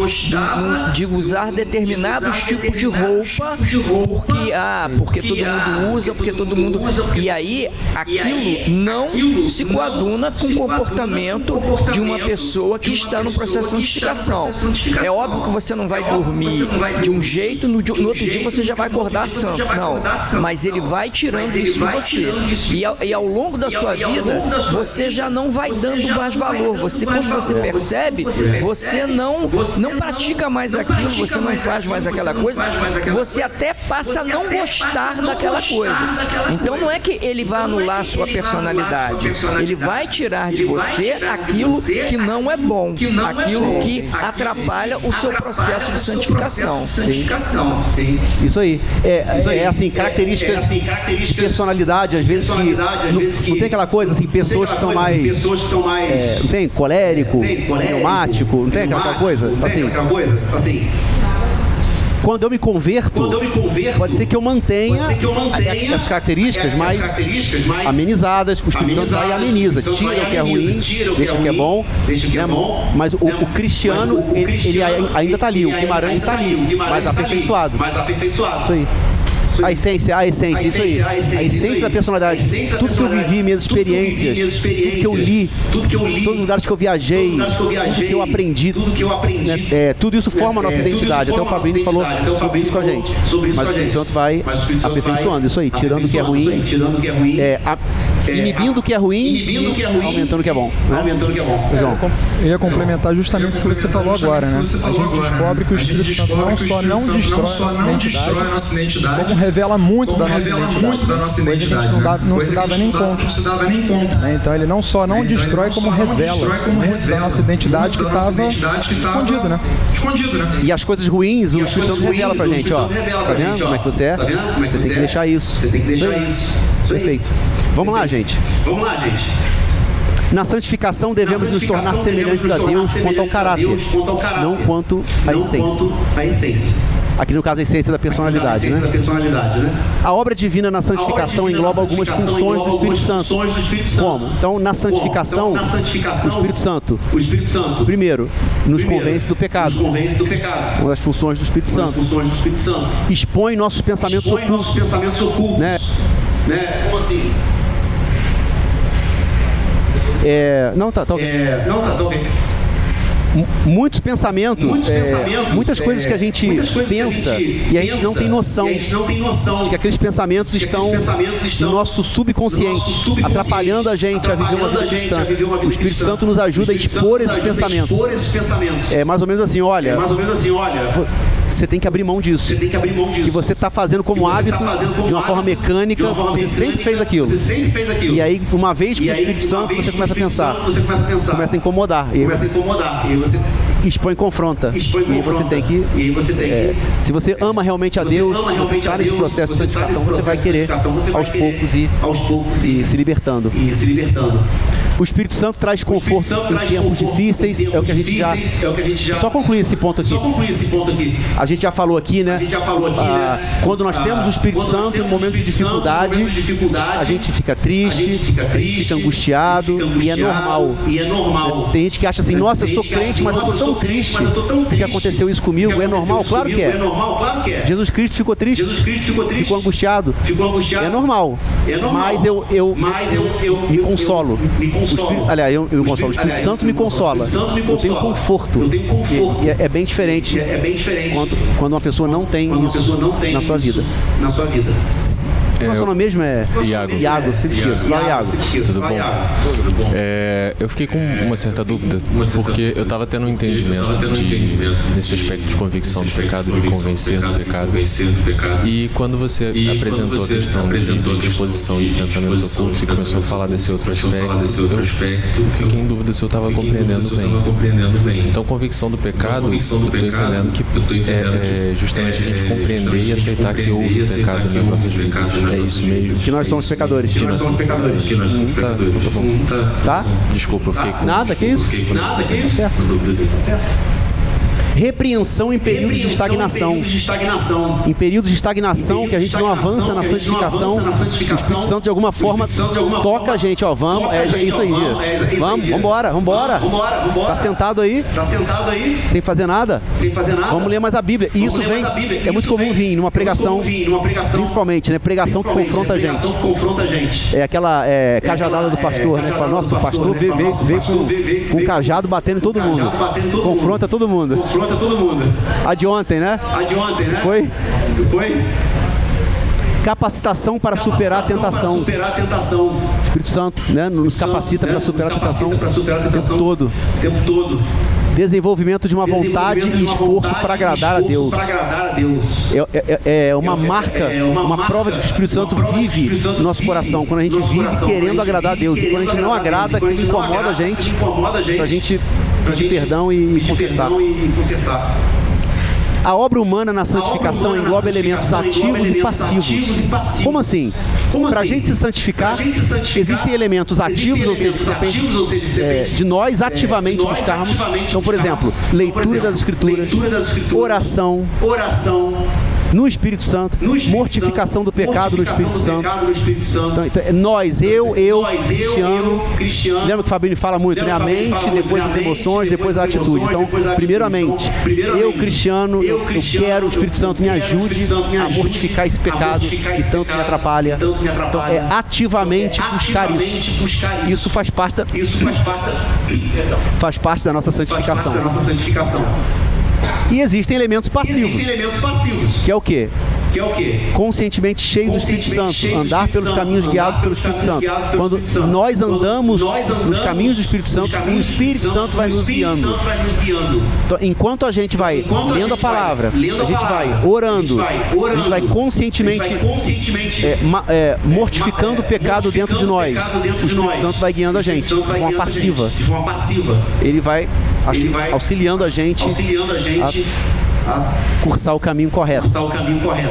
de usar determinados tipos de roupa porque todo mundo usa, e aí aquilo não se coaduna com o comportamento de uma pessoa que está no processo de santificação. É óbvio que você não vai dormir de um jeito, no outro dia você já vai acordar santo. Não, mas ele vai tirando isso de você. E ao longo da sua vida, você já não vai dando mais valor. Quando você percebe, você não pratica mais aquilo, você não faz mais aquela coisa, você até passa a não gostar daquela coisa. Então não é que ele vai anular a sua personalidade, ele vai tirar de você aquilo que não é bom, aquilo que atrapalha o seu processo de santificação. Sim. Isso aí. Assim, características de personalidade, às vezes que não tem aquela coisa assim, pessoas que são mais não tem colérico, pneumático, não tem aquela coisa assim. Quando eu me converto, pode ser que eu mantenha essas características mais amenizadas. O Espírito Santo vai e ameniza, tira o que é ruim, deixa o que é bom, mas o cristiano, ele ainda está ali, o Guimarães está ali, mas aperfeiçoado. Isso aí. A essência, isso aí. A essência da personalidade. Tudo que eu vivi, minhas experiências, tudo que eu li, todos os lugares que eu viajei, tudo que eu aprendi, tudo isso forma a nossa identidade. Até o Fabinho falou sobre isso com a gente. Mas o Espírito Santo vai aperfeiçoando isso aí, tirando o que é ruim. inibindo o que é ruim, aumentando o que é bom. Né? João. Eu ia complementar justamente isso que você falou agora, né? A gente descobre que o Espírito Santo não só não destrói a nossa identidade, como revela muito da nossa identidade. Coisa que a gente não se dava nem conta. Né? Então ele não só não destrói, como revela muito da nossa identidade que estava escondido, né? E as coisas ruins, o Espírito Santo revela pra gente, ó. Tá vendo como é que você é? Você tem que deixar isso. Perfeito. Vamos lá, gente. Na santificação devemos nos tornar semelhantes a Deus quanto ao caráter, não quanto à essência. Aqui no caso a essência da personalidade, né? A obra divina na santificação engloba algumas funções do Espírito Santo. Como? Então, na santificação, o Espírito Santo, primeiro, nos convence do pecado. Uma das funções do Espírito Santo. Expõe nossos pensamentos ocultos. Né? Como assim? Não, tá ok. Muitos pensamentos, muitas coisas que a gente pensa e a gente não tem noção de que aqueles pensamentos estão no nosso subconsciente, atrapalhando a gente a viver uma vida cristã. O Espírito Santo nos ajuda a expor esses pensamentos. É mais ou menos assim, olha, você tem que abrir mão disso. Que você está fazendo como hábito, de uma forma mecânica, você sempre fez aquilo. E aí, uma vez com o Espírito Santo, você começa a pensar, começa a incomodar. E aí você expõe e confronta. E você tem que... se você ama realmente a Deus, se você está nesse processo de santificação, você vai querer aos poucos ir se libertando. O Espírito Santo traz conforto em tempos difíceis, é o que a gente já... Só concluir esse ponto aqui. A gente já falou aqui, né? Quando nós temos o Espírito Santo, no momento de dificuldade, a gente fica triste, fica angustiado, e é normal. Tem gente que acha assim, nossa, eu sou crente, mas eu estou tão triste. Porque aconteceu isso comigo. É normal? Claro que é. Jesus Cristo ficou triste, ficou angustiado. É normal. Mas eu me consolo. O Espírito Santo me consola. Eu tenho conforto. E é bem diferente quando uma pessoa não tem isso na sua vida. O seu nome mesmo é Iago, se esqueça. Vai, Iago. Tudo bom? Eu fiquei com uma certa dúvida, porque eu estava tendo um entendimento nesse aspecto de convicção do pecado, de convencer do pecado. E quando você apresentou a questão de exposição de pensamentos ocultos e começou a falar desse outro aspecto, eu fiquei em dúvida se eu estava compreendendo bem. Então, convicção do pecado, eu estou entendendo que é justamente a gente compreender e aceitar que houve pecado nas nossas vidas. É isso mesmo. Que nós somos pecadores. Tá? Desculpa, eu fiquei com... Nada, que isso? Certo. Repreensão em períodos de estagnação. Em períodos de estagnação, que a gente não avança na santificação, o Espírito Santo de alguma forma toca a gente, ó, vamos, é isso aí, vambora. Tá sentado aí? Sem fazer nada? Vamos ler mais a Bíblia. E isso é muito comum vir numa pregação, principalmente, né? Pregação que confronta a gente. É aquela cajadada do pastor, né? Fala, nossa, o pastor veio com o cajado batendo em todo mundo. Confronta todo mundo. A de ontem, né? Foi? Capacitação para superar a tentação. O Espírito Santo, né, nos capacita para superar a tentação o tempo todo. Desenvolvimento de uma vontade e esforço para agradar a Deus. É uma marca, uma prova de que o Espírito Santo vive no nosso coração. Quando a gente vive querendo agradar a Deus. E quando a gente não agrada, aquilo incomoda a gente, para a gente pedir perdão e consertar. A obra humana na santificação engloba elementos ativos e passivos. Como assim? Para a gente se santificar, existem elementos ativos, ou seja, que depende de nós ativamente buscarmos. Então, por exemplo, leitura das Escrituras, oração, no Espírito Santo, mortificação do pecado no Espírito Santo. Então, nós, eu, Cristiano. Lembra que o Fabrício fala muito, né? A mente, depois as emoções, depois a atitude. Então, primeiro a mente. Eu, Cristiano, eu quero o Espírito Santo me ajude a mortificar esse pecado que tanto me atrapalha. Então, é ativamente buscar isso. Isso faz parte da nossa santificação. E existem elementos passivos. Que é o quê? Conscientemente cheio do Espírito Santo, andar pelos caminhos guiados pelo Espírito Santo. Quando nós andamos nos caminhos do Espírito Santo, o Espírito Santo vai nos guiando. Então, enquanto a gente vai lendo a palavra, a gente vai orando, a gente vai conscientemente mortificando o pecado dentro de nós, o Espírito Santo vai guiando a gente de forma passiva. Ele vai auxiliando a gente a cursar o caminho correto.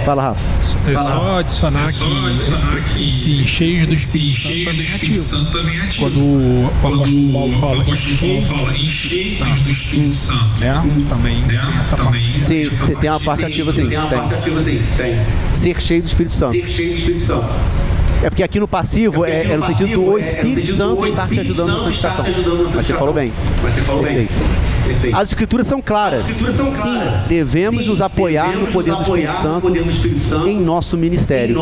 Fala, Rafa. Só adicionar que esse cheio do Espírito Santo também é ativo. Quando o apóstolo Paulo fala em cheio do Espírito Santo, né? Também tem essa parte. Sim, tem uma parte ativa, sim. Tem. Ser cheio do Espírito Santo. É porque aqui no passivo é no sentido do Espírito Santo estar te ajudando na santificação. Mas você falou bem. Perfeito. As escrituras são claras. Sim, devemos nos apoiar no poder do Espírito Santo em nosso ministério.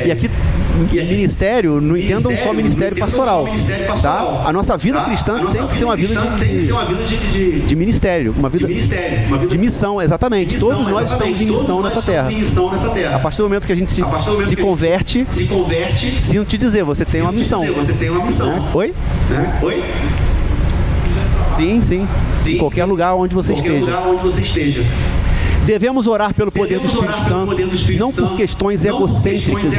E aqui, ministério, não entendam só ministério pastoral. Tá? A nossa vida cristã tem que ser uma vida de ministério, uma vida de missão, exatamente. Todos nós estamos em missão nessa terra. A partir do momento que a gente se converte, sinto te dizer, você tem uma missão. Oi? Sim. Em qualquer lugar onde você esteja. Devemos orar pelo poder do Espírito Santo, não por questões egocêntricas,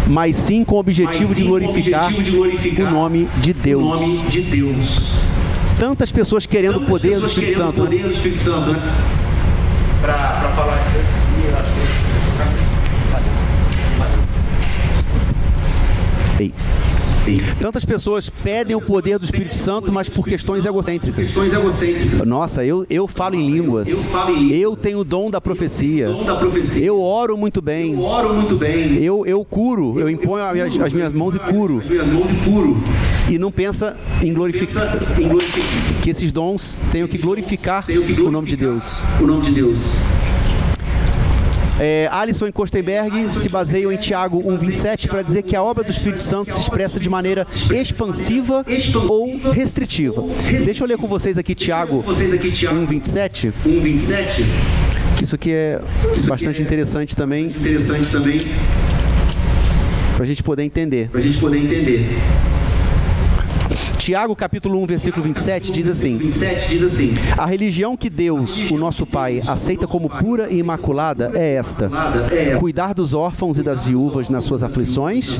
mas sim com o objetivo de glorificar o nome de Deus. Tantas pessoas querendo o poder do Espírito Santo, né? Para falar aqui, eu acho que... Tantas pessoas pedem o poder do Espírito Santo, mas por questões egocêntricas. Nossa, eu falo em línguas. Eu tenho o dom da profecia. Eu oro muito bem. Eu curo. Eu imponho as minhas mãos e curo. E não pensa em glorificar. Que esses dons tenham que glorificar o nome de Deus. Alisson e Kostenberg se baseiam em Tiago 1,27 para dizer que a obra do Espírito Santo se expressa de maneira expansiva ou restritiva. Deixa eu ler com vocês aqui Tiago 1,27. Isso aqui é bastante interessante também para a gente poder entender. Tiago, capítulo 1, versículo 27, diz assim: a religião que Deus, o nosso Pai, aceita como pura e imaculada é esta: cuidar dos órfãos e das viúvas nas suas aflições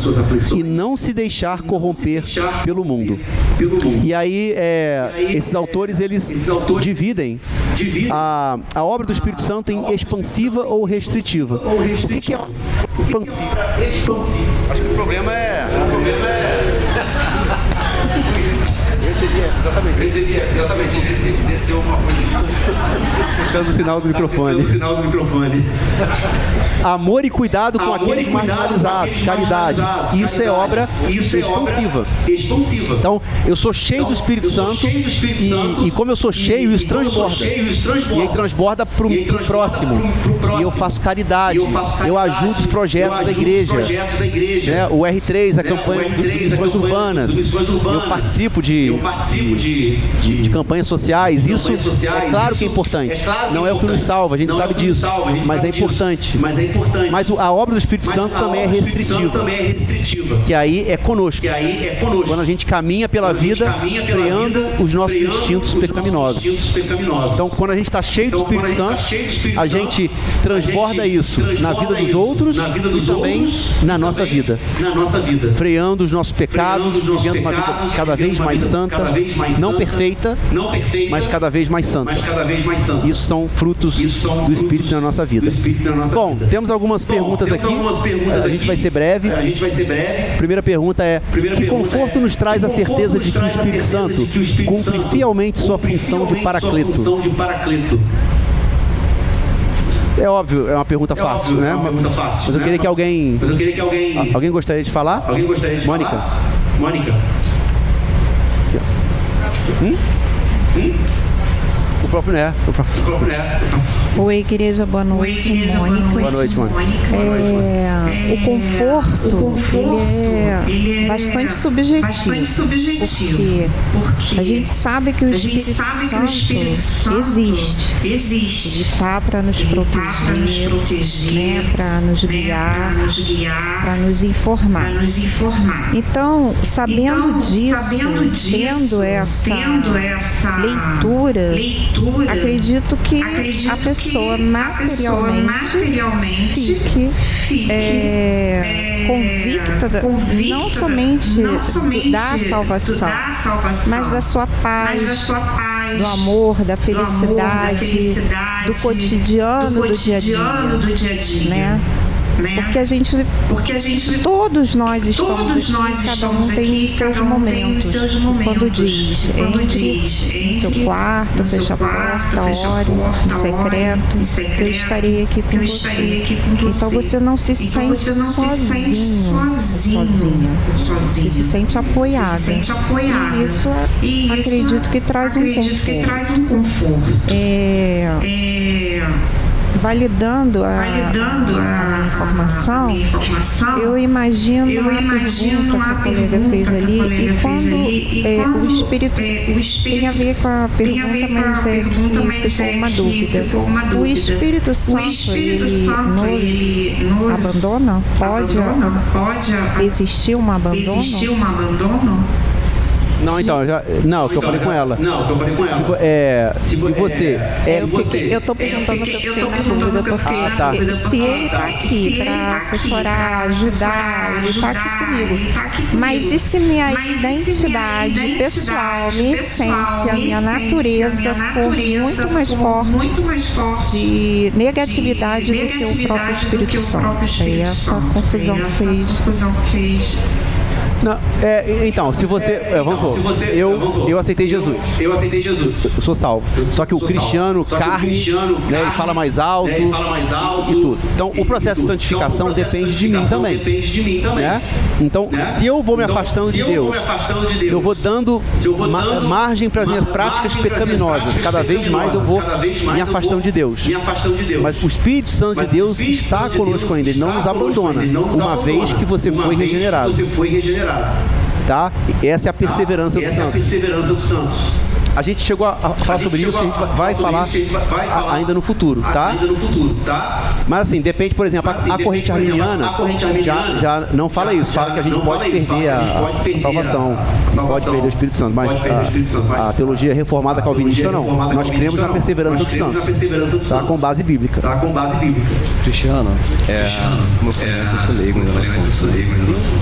e não se deixar corromper pelo mundo. E aí, esses autores, eles dividem a obra do Espírito Santo em expansiva ou restritiva. O que é expansiva? Acho que o problema é... Exatamente. Desceu uma coisa aqui. Ficando o sinal do microfone. Amor e cuidado com aqueles marginalizados. Caridade. Isso é obra expansiva. Então, eu sou cheio do Espírito Santo e como eu sou cheio, isso transborda. E aí transborda para o próximo. E eu faço caridade. Eu ajudo os projetos da igreja. O R3, a campanha de missões urbanas. Eu participo de campanhas sociais. Isso é claro que é importante. Não é o que nos salva, a gente sabe disso, mas é importante. Mas a obra do Espírito Santo também é restritiva, que aí é conosco. Quando a gente caminha pela vida freando os nossos instintos pecaminosos. Então, quando a gente está cheio do Espírito Santo, a gente transborda isso na vida dos outros e também na nossa vida, freando os nossos pecados, vivendo uma vida cada vez mais santa, não perfeita, mas cada vez mais santa. Isso são frutos do Espírito na nossa vida. Bom, temos algumas perguntas aqui. A gente vai ser breve. Primeira pergunta é: que conforto nos traz a certeza de que o Espírito Santo cumpre fielmente sua função de paracleto? É óbvio, é uma pergunta fácil, né? Mas eu queria que alguém... Alguém gostaria de falar? Mônica. O próprio Né. Oi, igreja, boa noite, Mônica. Boa noite, Mônica. O conforto, ele é bastante subjetivo, porque a gente sabe que o Espírito Santo existe. Ele está para nos proteger, né, para nos guiar, para nos informar. Então, sabendo disso, tendo essa leitura, acredito que a pessoa materialmente fique convicta, não somente da salvação, mas da sua paz, do amor, da felicidade, do cotidiano, do dia a dia, né? Porque a gente, todos nós estamos aqui, cada um tem os seus momentos. Quando diz, entre no seu quarto, fecha a porta, ore em secreto, eu estarei aqui com você. Então você não se sente sozinha. Você se sente apoiada. E isso acredito que traz um conforto. Validando a minha informação, eu imagino uma pergunta que a colega fez ali, e quando o Espírito tem a ver com a pergunta, mas que ficou uma dúvida. O Espírito Santo, ele nos abandona? Pode existir um abandono? Não, então, o que eu falei com ela. Se você eu tô perguntando porque eu fiquei na dúvida, porque se ele tá aqui para assessorar, ajudar, ele tá aqui comigo. Mas e se minha identidade pessoal, minha essência, minha natureza for muito mais forte de negatividade do que o próprio Espírito Santo? É essa confusão que fez. Não, então, se você... vamos supor, eu aceitei Jesus. Eu sou salvo. Só que o cristiano, carne, né, ele fala mais alto e tudo. Então, o processo de santificação depende de mim também. Né? Então, se eu vou me afastando de Deus, se eu vou dando margem para as minhas práticas pecaminosas, cada vez mais eu vou me afastando de Deus. Mas o Espírito Santo de Deus está conosco ainda, ele não nos abandona, uma vez que você foi regenerado. Tá? Essa é a perseverança dos santos. A gente chegou a falar sobre isso, a gente vai falar ainda no futuro, tá? Mas assim, depende, por exemplo, a corrente arminiana já não fala isso, fala que a gente pode perder a salvação, pode perder o Espírito Santo, mas a teologia reformada calvinista não. Nós cremos na perseverança dos santos, tá? Com base bíblica. Cristiano, como eu falei, eu sou leigo em relação a isso,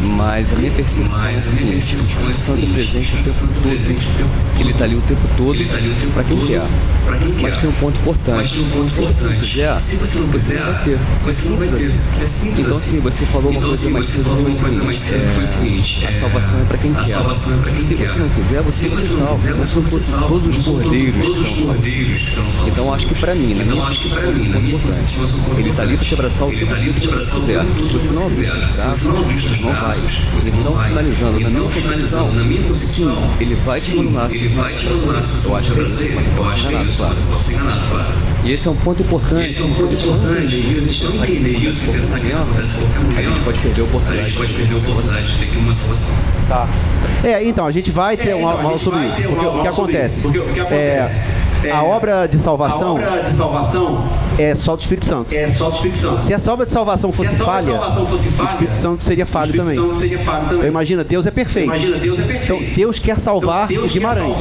mas a minha percepção é a seguinte: o santo é presente o tempo todo, ele está ali o tempo todo para quem quer. Mas tem um ponto importante: se você não quiser, você não vai ter. É simples assim. Então, assim, você falou uma coisa mais cedo, foi o seguinte: a salvação é para quem quer. Se você não quiser, você não se salva. Não são todos os cordeiros que são salvos. Então, acho que para mim, na minha percepção, é um ponto importante. Ele está ali para te abraçar o tempo todo que você quiser. Se você não abrir os braços, não vai. Então, finalizando, na minha concepção, sim, ele vai te abandonar se você não abraçar. Eu acho que é isso, mas eu posso enganar, claro. E esse é um ponto importante. A gente pode perder a oportunidade de ter uma salvação. Tá. Então, a gente vai ter uma aula sobre isso. Porque o que acontece? A obra de salvação é só do Espírito Santo. Se essa obra de salvação fosse falha, o Espírito Santo seria falho também. Então imagina, Deus é perfeito. Então Deus quer salvar o Guimarães.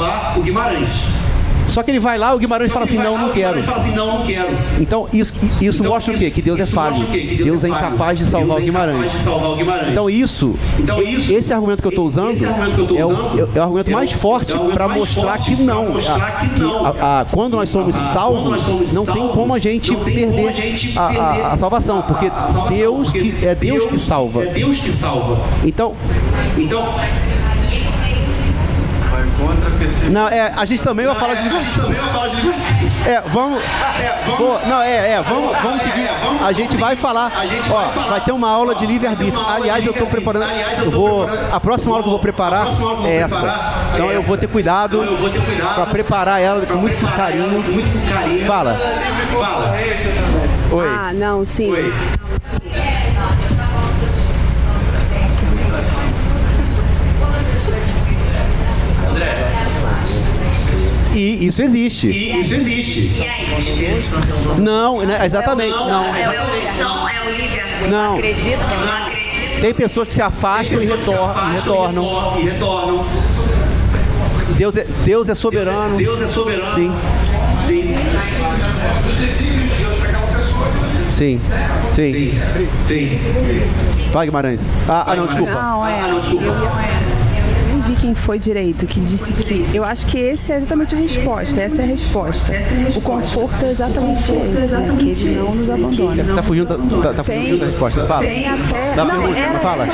Só que ele vai lá, o Guimarães fala assim, não quero. Então isso mostra o quê? Que Deus é falho. Deus é incapaz de salvar o Guimarães. Então esse argumento que eu estou usando é o argumento mais forte para mostrar que não. Quando nós somos salvos, não tem como a gente perder a salvação, porque é Deus que salva. Então Não, a gente também vai falar de livre-arbítrio. Vamos seguir. A gente vai falar. Vai ter uma aula de livre-arbítrio. Aliás, eu estou preparando. A próxima aula que eu vou preparar é essa. Então eu vou ter cuidado para preparar ela com muito carinho. Fala. Oi. Não, sim. Oi. E isso existe. Não, exatamente. Não. Acredito. Tem pessoas que se afastam e retornam. Deus é soberano. Sim. Vai, Guimarães. Não, desculpa. Eu vi quem foi direito, que disse que... Eu acho que essa é exatamente a resposta. Essa é a resposta. O conforto é exatamente esse, né? Que ele não nos abandona. Tá fugindo da resposta. Fala. Tem até... Fala.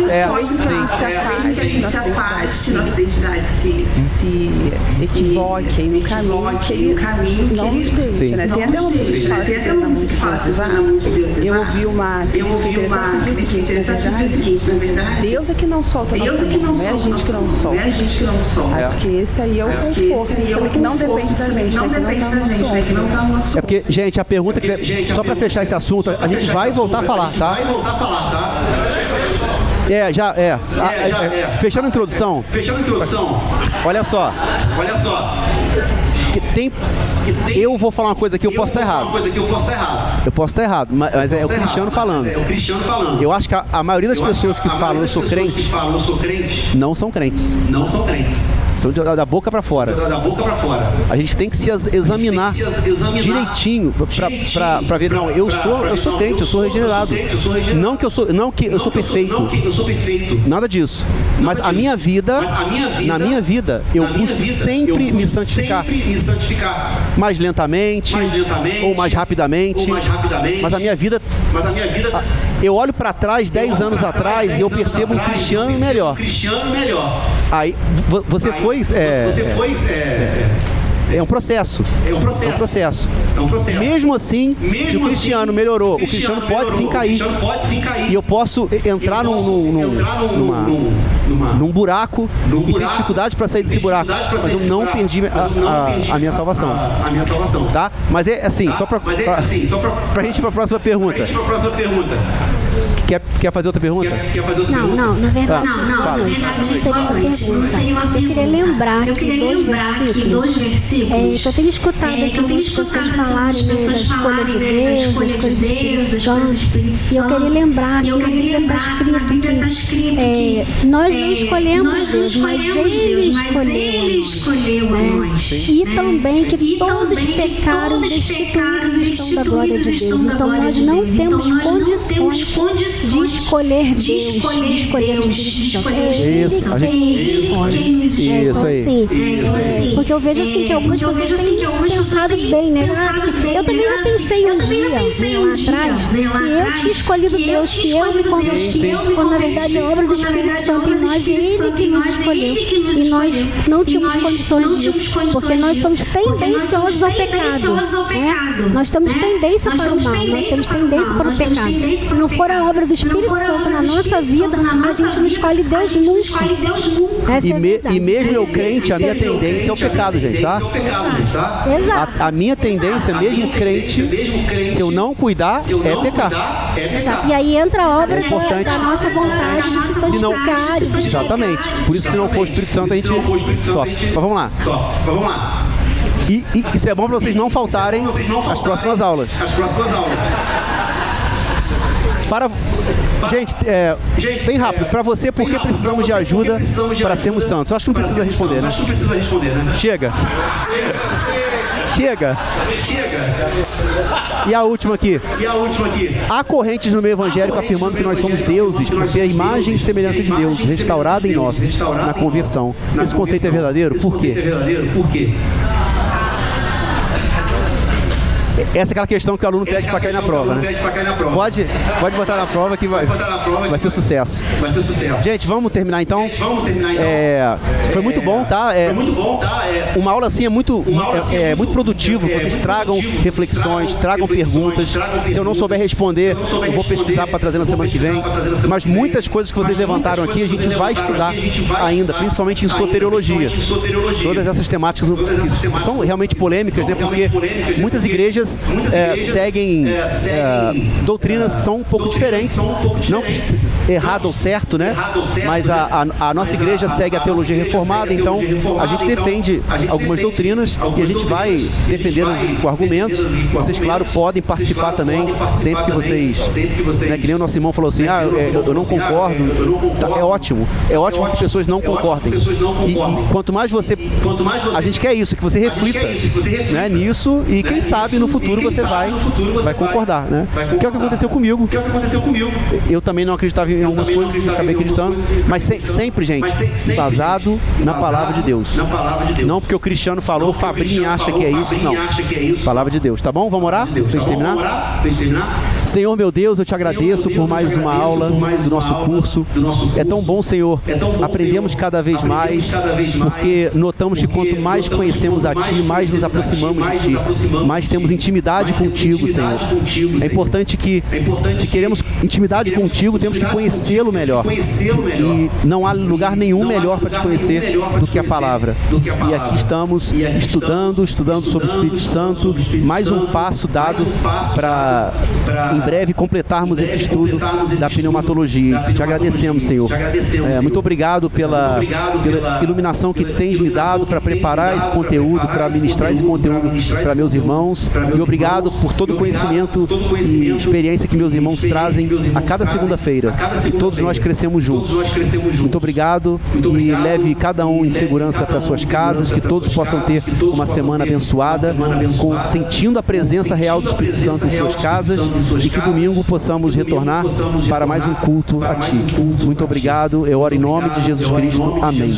Se afaste, nossa identidade se equivoque no caminho que ele não nos deixa, né? Tem até uma música que fala assim, eu ouvi uma interessante que diz o seguinte, na verdade, Deus é que não solta a nossa mão, não é a gente que não solta. Acho que esse aí é o conforto, saber que não depende da gente, que não tá no nosso ombro. É porque, gente, a pergunta que... Só para fechar esse assunto, a gente vai voltar a falar, tá? Fechando a introdução. Olha só. Eu vou falar uma coisa aqui, eu posso estar errado. Eu posso estar errado, mas é o Cristiano falando. Eu acho que a maioria das pessoas que falam eu sou crente, não são crentes. São da boca para fora. A gente tem que se examinar direitinho para ver, não, eu sou crente, eu sou regenerado. Não que eu sou perfeito. Nada disso. Mas a minha vida, na minha vida, eu busco sempre me santificar. Mais lentamente, ou mais rapidamente. Mas a minha vida, eu olho para trás 10 anos atrás e eu percebo um cristiano melhor. Aí você foi é um processo. Mesmo assim, se o Cristiano melhorou, o Cristiano pode sim cair. E eu posso entrar num buraco e ter dificuldade para sair desse buraco. Mas eu não perdi a minha salvação. Tá? Mas é assim, só para a gente ir para a próxima pergunta. Quer fazer outra pergunta? Não, na verdade, não seria uma pergunta. Eu queria lembrar aqui dois versículos. Eu tenho escutado muitas pessoas falarem da escolha de Deus, da escolha do Espírito Santo. E eu queria lembrar que na Bíblia está escrito que nós não escolhemos Deus, mas Ele escolheu nós. E também que todos pecaram, destituídos estão da glória de Deus. Então nós não temos condições de escolher Deus, de escolher o Espírito Santo. Isso, a gente... Isso aí. Porque eu vejo assim que algumas pessoas têm pensado bem, né? Eu também já pensei um dia, lá atrás, que eu tinha escolhido Deus, que eu me converti, quando na verdade é obra do Espírito Santo em nós, e Ele que nos escolheu. E nós não tínhamos condições disso, porque nós somos tendenciosos ao pecado. Né? Nós temos tendência para o mal, nós temos tendência para o pecado. Se não for a obra do Espírito Santo na nossa vida, a gente não escolhe Deus nunca. E mesmo eu crente, a minha tendência é o pecado, gente, tá? Exato. A minha tendência, mesmo crente, se eu não cuidar, é pecar. Exato. E aí entra a obra da nossa vontade de se santificar. Exatamente. Por isso, se não for o Espírito Santo, a gente sofre. Mas vamos lá. E isso é bom para vocês não faltarem às próximas aulas. Gente, bem rápido, para você, por que precisamos de ajuda para sermos santos? Eu acho que não precisa responder, né? Chega. E a última aqui. Há correntes no meio evangélico afirmando que nós somos deuses, porque a imagem e semelhança de Deus restaurada em nós, na conversão. Esse conceito é verdadeiro? Por quê? Essa é aquela questão que o aluno pede para cair na prova, né? Pode botar na prova que vai ser sucesso. Gente, vamos terminar então. Foi muito bom, tá? Uma aula assim é muito produtivo. Vocês tragam reflexões, tragam perguntas. Se eu não souber responder, eu vou pesquisar para trazer na semana que vem. Mas muitas coisas que vocês levantaram aqui a gente vai estudar ainda, principalmente em soteriologia. Todas essas temáticas que são realmente polêmicas, né? Porque muitas igrejas seguem doutrinas que são um pouco diferentes, não errado ou certo, né? Mas a nossa igreja segue a teologia reformada, então a gente defende algumas doutrinas e a gente vai defendê-las com argumentos. Vocês, claro, podem participar também, sempre que vocês, né, que nem o nosso irmão falou assim, eu não concordo, é ótimo que pessoas não concordem. E quanto mais a gente quer isso, que você reflita, né, nisso, e quem sabe no futuro você vai concordar, né? Que é o que aconteceu comigo. Eu também não acreditava em algumas coisas e acabei acreditando, mas sempre, gente, embasado na palavra de Deus. Não porque o Cristiano falou, o Fabrinho acha que é isso, não. Palavra de Deus, tá bom? Vamos orar? Pra gente terminar? Senhor, meu Deus, eu te agradeço por mais uma aula do nosso curso. É tão bom, Senhor, aprendemos cada vez mais, porque notamos que quanto mais conhecemos a Ti, mais nos aproximamos de Ti, mais temos intimidade contigo, Senhor. É importante que, se queremos intimidade contigo, temos que conhecê-lo melhor. E não há lugar nenhum melhor para te conhecer do que a palavra. E aqui estamos estudando sobre o Espírito Santo, mais um passo dado para em breve completarmos esse estudo da pneumatologia. Te agradecemos, Senhor. Muito obrigado pela iluminação que tens me dado para preparar esse conteúdo, para ministrar esse conteúdo para meus irmãos. E obrigado por todo o conhecimento e experiência que meus irmãos trazem a cada segunda-feira. E todos nós crescemos juntos. Muito obrigado e leve cada um em segurança para suas casas, que todos possam ter uma semana abençoada, sentindo a presença real do Espírito Santo em suas casas, e que domingo possamos retornar para mais um culto a Ti. Muito obrigado. Eu oro em nome de Jesus Cristo. Amém.